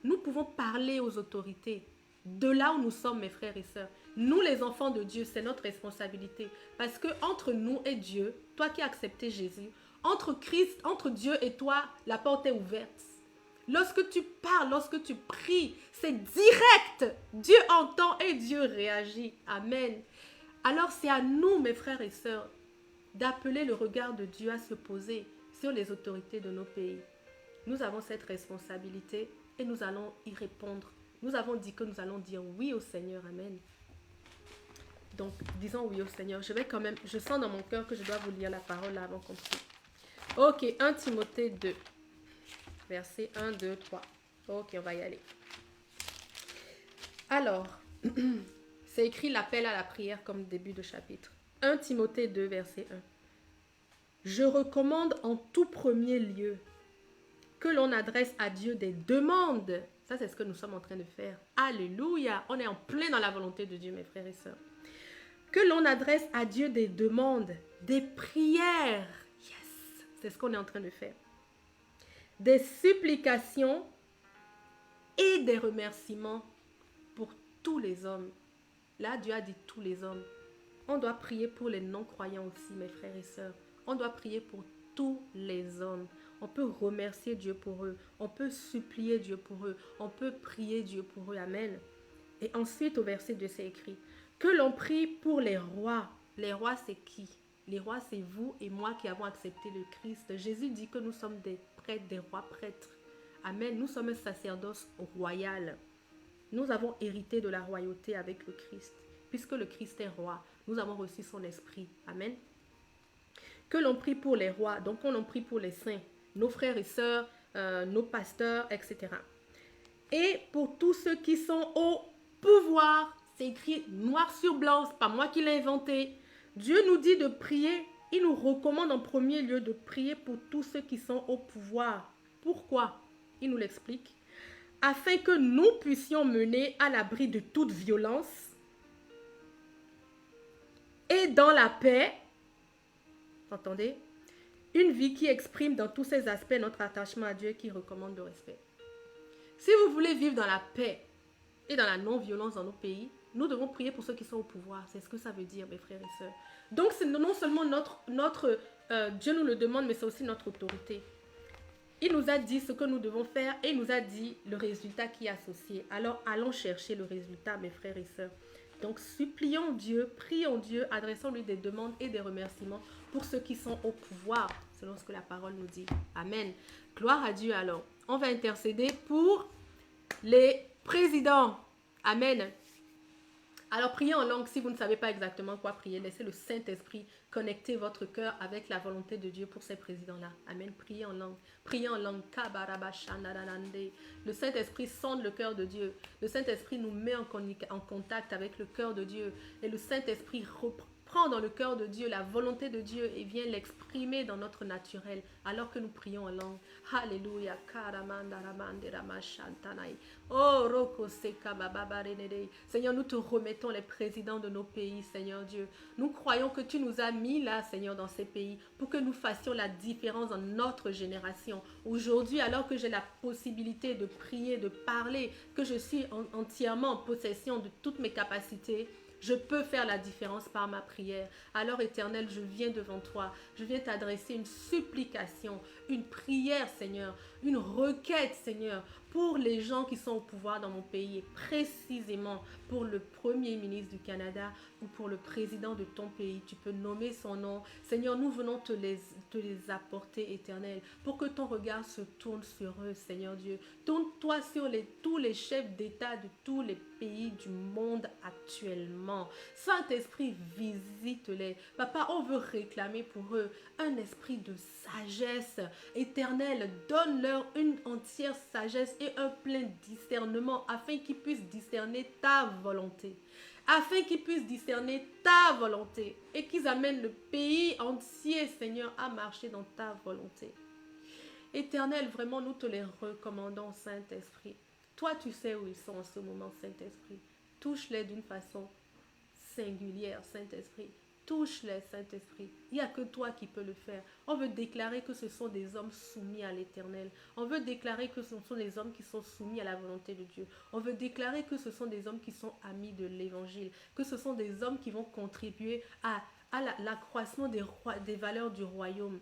Nous pouvons parler aux autorités. De là où nous sommes, mes frères et sœurs. Nous, les enfants de Dieu, c'est notre responsabilité. Parce que entre nous et Dieu, toi qui as accepté Jésus, entre Christ, entre Dieu et toi, la porte est ouverte. Lorsque tu parles, lorsque tu pries, c'est direct. Dieu entend et Dieu réagit. Amen. Alors c'est à nous, mes frères et sœurs, d'appeler le regard de Dieu à se poser sur les autorités de nos pays. Nous avons cette responsabilité et nous allons y répondre. Nous avons dit que nous allons dire oui au Seigneur. Amen. Donc, disons oui au Seigneur. Je sens dans mon cœur que je dois vous lire la parole là avant qu'on prie. Ok, 1 Timothée 2. Versets 1, 2, 3. Ok, on va y aller. Alors, c'est écrit l'appel à la prière comme début de chapitre. 1 Timothée 2, verset 1. Je recommande en tout premier lieu que l'on adresse à Dieu des demandes. Ça, c'est ce que nous sommes en train de faire. Alléluia. On est en plein dans la volonté de Dieu, mes frères et sœurs. Que l'on adresse à Dieu des demandes, des prières. Yes, c'est ce qu'on est en train de faire. Des supplications et des remerciements pour tous les hommes. Là, Dieu a dit tous les hommes. On doit prier pour les non-croyants aussi, mes frères et sœurs. On doit prier pour tous les hommes. On peut remercier Dieu pour eux. On peut supplier Dieu pour eux. On peut prier Dieu pour eux. Amen. Et ensuite, au verset 2, c'est écrit que l'on prie pour les rois. Les rois, c'est qui? Les rois, c'est vous et moi qui avons accepté le Christ. Jésus dit que nous sommes des prêtres, des rois prêtres. Amen. Nous sommes un sacerdoce royal. Nous avons hérité de la royauté avec le Christ. Puisque le Christ est roi, nous avons reçu son esprit. Amen. Que l'on prie pour les rois, donc on en prie pour les saints, nos frères et sœurs, nos pasteurs, etc. Et pour tous ceux qui sont au pouvoir, c'est écrit noir sur blanc, c'est pas moi qui l'ai inventé. Dieu nous dit de prier, il nous recommande en premier lieu de prier pour tous ceux qui sont au pouvoir. Pourquoi? Il nous l'explique. Afin que nous puissions mener à l'abri de toute violence et dans la paix, entendez, une vie qui exprime dans tous ses aspects notre attachement à Dieu et qui recommande le respect. Si vous voulez vivre dans la paix et dans la non-violence dans nos pays, nous devons prier pour ceux qui sont au pouvoir. C'est ce que ça veut dire, mes frères et sœurs. Donc, c'est non seulement Dieu nous le demande, mais c'est aussi notre autorité. Il nous a dit ce que nous devons faire et il nous a dit le résultat qui est associé. Alors, allons chercher le résultat, mes frères et sœurs. Donc, supplions Dieu, prions Dieu, adressons-lui des demandes et des remerciements pour ceux qui sont au pouvoir, selon ce que la parole nous dit. Amen. Gloire à Dieu alors. On va intercéder pour les présidents. Amen. Alors, priez en langue si vous ne savez pas exactement quoi prier. Laissez le Saint-Esprit connectez votre cœur avec la volonté de Dieu pour ces présidents-là. Amen. Priez en langue. Priez en langue. Le Saint-Esprit sonde le cœur de Dieu. Le Saint-Esprit nous met en contact avec le cœur de Dieu. Et le Saint-Esprit prend dans le cœur de Dieu la volonté de Dieu et vient l'exprimer dans notre naturel alors que nous prions en langue. Alléluia. Oh, Seigneur, nous te remettons les présidents de nos pays, Seigneur Dieu. Nous croyons que tu nous as mis là, Seigneur, dans ces pays pour que nous fassions la différence dans notre génération. Aujourd'hui, alors que j'ai la possibilité de prier, de parler, que je suis entièrement en possession de toutes mes capacités, je peux faire la différence par ma prière. Alors, Éternel, je viens devant toi. Je viens t'adresser une supplication, une prière, Seigneur, une requête, Seigneur, pour les gens qui sont au pouvoir dans mon pays et précisément pour le Premier ministre du Canada ou pour le président de ton pays. Tu peux nommer son nom. Seigneur, nous venons te les apporter, Éternel, pour que ton regard se tourne sur eux, Seigneur Dieu. Tourne-toi sur tous les chefs d'État de tous les pays du monde actuellement. Saint-Esprit, visite-les. Papa, on veut réclamer pour eux un esprit de sagesse éternelle. Donne-leur une entière sagesse et un plein discernement afin qu'ils puissent discerner ta volonté. Afin qu'ils puissent discerner ta volonté et qu'ils amènent le pays entier, Seigneur, à marcher dans ta volonté. Éternel, vraiment, nous te les recommandons, Saint-Esprit. Toi, tu sais où ils sont en ce moment, Saint-Esprit. Touche-les d'une façon singulière, Saint-Esprit. Touche-les, Saint-Esprit. Il n'y a que toi qui peux le faire. On veut déclarer que ce sont des hommes soumis à l'Éternel. On veut déclarer que ce sont des hommes qui sont soumis à la volonté de Dieu. On veut déclarer que ce sont des hommes qui sont amis de l'Évangile. Que ce sont des hommes qui vont contribuer à l'accroissement des valeurs du royaume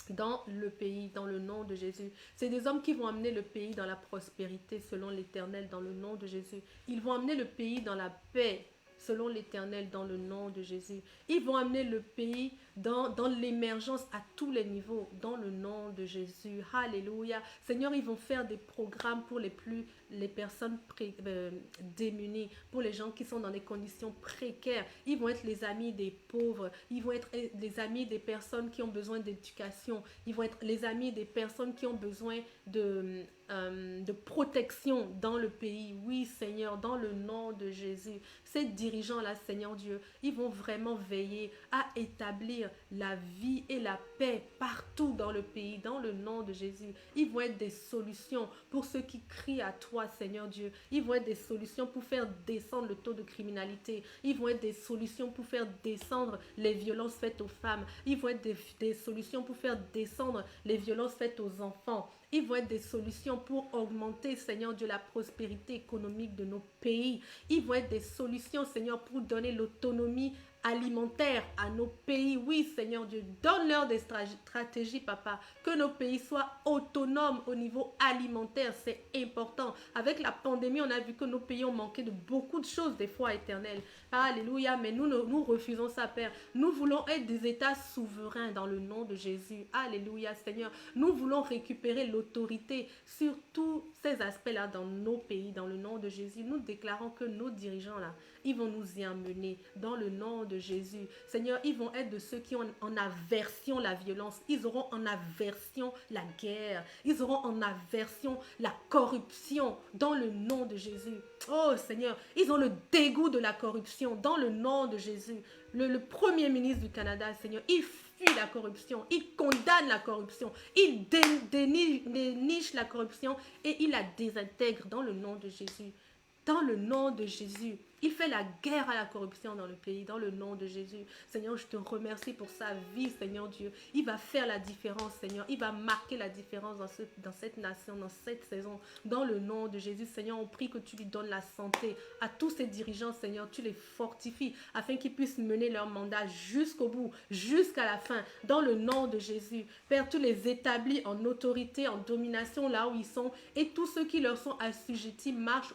dans le pays, dans le nom de Jésus. C'est des hommes qui vont amener le pays dans la prospérité selon l'Éternel, dans le nom de Jésus. Ils vont amener le pays dans la paix selon l'Éternel, dans le nom de Jésus. Ils vont amener le pays dans l'émergence à tous les niveaux, dans le nom de Jésus. Alléluia. Seigneur, ils vont faire des programmes pour les personnes démunies, pour les gens qui sont dans des conditions précaires. Ils vont être les amis des pauvres. Ils vont être les amis des personnes qui ont besoin d'éducation. Ils vont être les amis des personnes qui ont besoin de protection dans le pays. Oui, Seigneur, dans le nom de Jésus. Ces dirigeants-là, Seigneur Dieu, ils vont vraiment veiller à établir la vie et la paix partout dans le pays, dans le nom de Jésus. Ils vont être des solutions pour ceux qui crient à toi, Seigneur Dieu. Ils vont être des solutions pour faire descendre le taux de criminalité. Ils vont être des solutions pour faire descendre les violences faites aux femmes. Ils vont être des solutions pour faire descendre les violences faites aux enfants. Ils vont être des solutions pour augmenter, Seigneur Dieu, la prospérité économique de nos pays. Ils vont être des solutions, Seigneur, pour donner l'autonomie alimentaire à nos pays. Oui, Seigneur Dieu, donne-leur des stratégies, Papa, que nos pays soient autonomes au niveau alimentaire. C'est important. Avec la pandémie, on a vu que nos pays ont manqué de beaucoup de choses, des fois, Éternel. Alléluia, mais nous refusons ça, Père. Nous voulons être des États souverains dans le nom de Jésus. Alléluia, Seigneur. Nous voulons récupérer l'autorité sur tous ces aspects-là dans nos pays, dans le nom de Jésus. Nous déclarons que nos dirigeants-là, ils vont nous y emmener dans le nom de Jésus. Seigneur, ils vont être de ceux qui ont en aversion la violence. Ils auront en aversion la guerre. Ils auront en aversion la corruption dans le nom de Jésus. Oh Seigneur, ils ont le dégoût de la corruption dans le nom de Jésus. Le Premier ministre du Canada, Seigneur, il fuit la corruption, il condamne la corruption, il déniche la corruption et il la désintègre dans le nom de Jésus. Dans le nom de Jésus. Il fait la guerre à la corruption dans le pays, dans le nom de Jésus. Seigneur, je te remercie pour sa vie, Seigneur Dieu. Il va faire la différence, Seigneur. Il va marquer la différence dans cette nation, dans cette saison. Dans le nom de Jésus, Seigneur, on prie que tu lui donnes la santé. À tous ces dirigeants, Seigneur, tu les fortifies afin qu'ils puissent mener leur mandat jusqu'au bout, jusqu'à la fin. Dans le nom de Jésus. Père, tu les établis en autorité, en domination là où ils sont. Et tous ceux qui leur sont assujettis marchent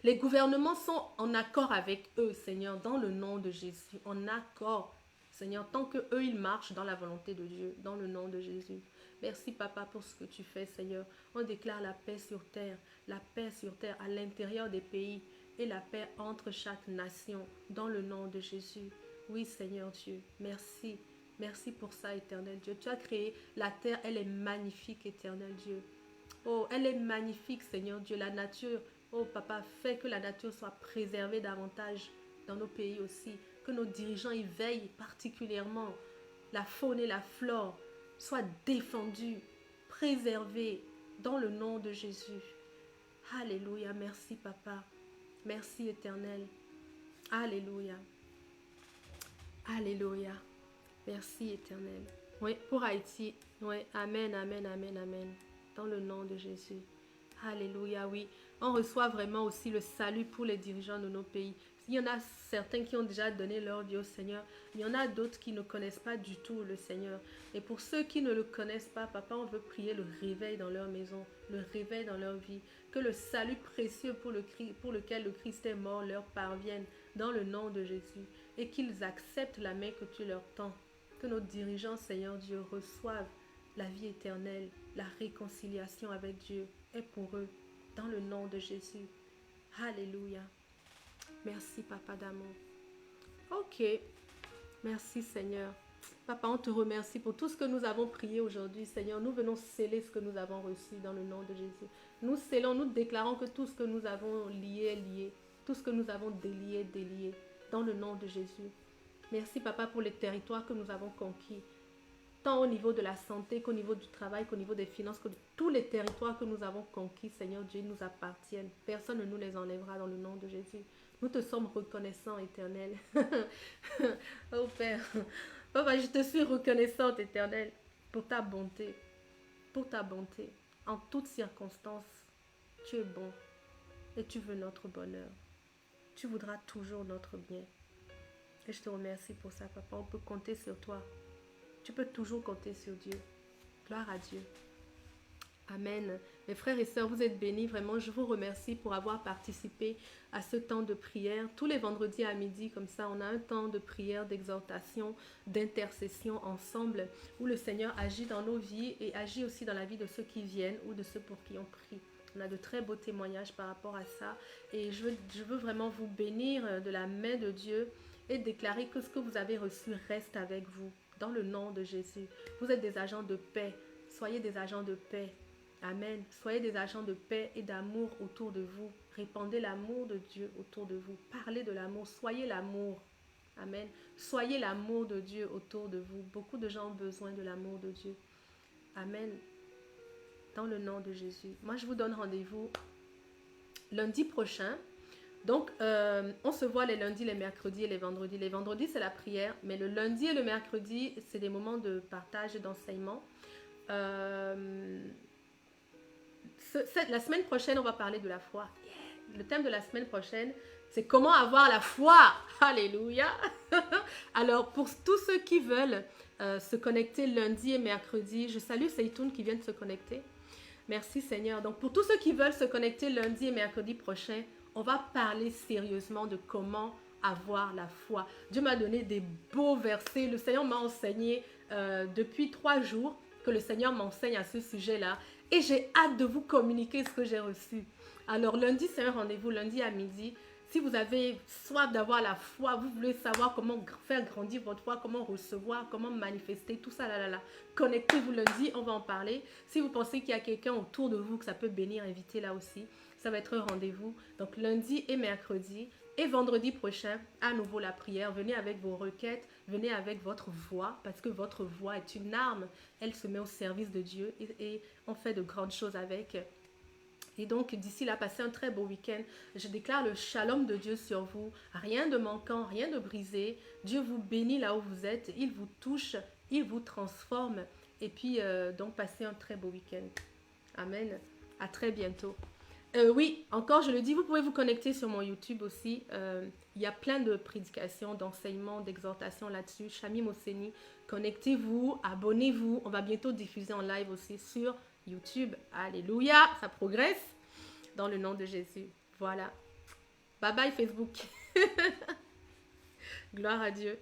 les gouvernements sont en accord avec eux, Seigneur, dans le nom de Jésus. En accord, Seigneur, tant que eux ils marchent dans la volonté de Dieu, dans le nom de Jésus. Merci, Papa, pour ce que tu fais, Seigneur. On déclare la paix sur terre à l'intérieur des pays. et la paix entre chaque nation, dans le nom de Jésus. Oui, Seigneur Dieu, merci. Merci pour ça, éternel Dieu. Tu as créé la terre, elle est magnifique, éternel Dieu. Oh, elle est magnifique, Seigneur Dieu. La nature, oh Papa, fais que la nature soit préservée davantage dans nos pays aussi. Que nos dirigeants y veillent particulièrement. La faune et la flore soient défendues, préservées dans le nom de Jésus. Alléluia, merci Papa. Merci éternel. Alléluia. Alléluia. Merci éternel. Oui, pour Haïti. Oui, amen, amen, amen, amen. Dans le nom de Jésus. Alléluia, oui. On reçoit vraiment aussi le salut pour les dirigeants de nos pays. Il y en a certains qui ont déjà donné leur vie au Seigneur. Il y en a d'autres qui ne connaissent pas du tout le Seigneur. Et pour ceux qui ne le connaissent pas, Papa, on veut prier le réveil dans leur maison, le réveil dans leur vie. Que le salut précieux pour lequel le Christ est mort leur parvienne dans le nom de Jésus. Et qu'ils acceptent la main que tu leur tends. Que nos dirigeants, Seigneur Dieu, reçoivent la vie éternelle, la réconciliation avec Dieu est pour eux, dans le nom de Jésus. Alléluia. Merci, Papa d'amour. Ok. Merci, Seigneur. Papa, on te remercie pour tout ce que nous avons prié aujourd'hui, Seigneur. Nous venons sceller ce que nous avons reçu dans le nom de Jésus. Nous scellons, nous déclarons que tout ce que nous avons lié est lié. Tout ce que nous avons délié est délié, dans le nom de Jésus. Merci, Papa, pour les territoires que nous avons conquis. Tant au niveau de la santé qu'au niveau du travail, qu'au niveau des finances, que tous les territoires que nous avons conquis, Seigneur Dieu, nous appartiennent. Personne ne nous les enlèvera dans le nom de Jésus. Nous te sommes reconnaissants, éternel. Oh Père, Papa, je te suis reconnaissante, éternel, pour ta bonté. Pour ta bonté. En toutes circonstances, tu es bon et tu veux notre bonheur. Tu voudras toujours notre bien. Et je te remercie pour ça, Papa. On peut compter sur toi. Tu peux toujours compter sur Dieu. Gloire à Dieu. Amen. Mes frères et sœurs, vous êtes bénis. Vraiment, je vous remercie pour avoir participé à ce temps de prière. Tous les vendredis à midi, comme ça, on a un temps de prière, d'exhortation, d'intercession ensemble, où le Seigneur agit dans nos vies et agit aussi dans la vie de ceux qui viennent ou de ceux pour qui on prie. On a de très beaux témoignages par rapport à ça. Et je veux vraiment vous bénir de la main de Dieu et déclarer que ce que vous avez reçu reste avec vous. Dans le nom de Jésus. Vous êtes des agents de paix. Soyez des agents de paix. Amen. Soyez des agents de paix et d'amour autour de vous. Répandez l'amour de Dieu autour de vous. Parlez de l'amour. Soyez l'amour. Amen. Soyez l'amour de Dieu autour de vous. Beaucoup de gens ont besoin de l'amour de Dieu. Amen. Dans le nom de Jésus. Moi, je vous donne rendez-vous lundi prochain. Donc, on se voit les lundis, les mercredis et les vendredis. Les vendredis, c'est la prière, mais le lundi et le mercredi, c'est des moments de partage et d'enseignement. La semaine prochaine, on va parler de la foi. Le thème de la semaine prochaine, c'est comment avoir la foi. Alléluia. Alors, pour tous ceux qui veulent se connecter lundi et mercredi, je salue Seitoun qui vient de se connecter. Merci Seigneur. Donc, pour tous ceux qui veulent se connecter lundi et mercredi prochain, on va parler sérieusement de comment avoir la foi. Dieu m'a donné des beaux versets. Le Seigneur m'a enseigné depuis 3 jours que le Seigneur m'enseigne à ce sujet-là. Et j'ai hâte de vous communiquer ce que j'ai reçu. Alors lundi, c'est un rendez-vous, lundi à midi. Si vous avez soif d'avoir la foi, vous voulez savoir comment faire grandir votre foi, comment recevoir, comment manifester, tout ça, connectez-vous lundi, on va en parler. Si vous pensez qu'il y a quelqu'un autour de vous que ça peut bénir, invitez-la aussi. Ça va être un rendez-vous. Donc lundi et mercredi et vendredi prochain, à nouveau la prière. Venez avec vos requêtes, venez avec votre voix parce que votre voix est une arme. Elle se met au service de Dieu et on fait de grandes choses avec. Et donc d'ici là, passez un très beau week-end. Je déclare le shalom de Dieu sur vous. Rien de manquant, rien de brisé. Dieu vous bénit là où vous êtes. Il vous touche, il vous transforme. Et puis donc passez un très beau week-end. Amen. À très bientôt. Oui, encore je le dis, vous pouvez vous connecter sur mon YouTube aussi. Il y a plein de prédications, d'enseignements, d'exhortations là-dessus. Chami Moseni, connectez-vous, abonnez-vous. On va bientôt diffuser en live aussi sur YouTube. Alléluia, ça progresse dans le nom de Jésus. Voilà. Bye bye Facebook. Gloire à Dieu.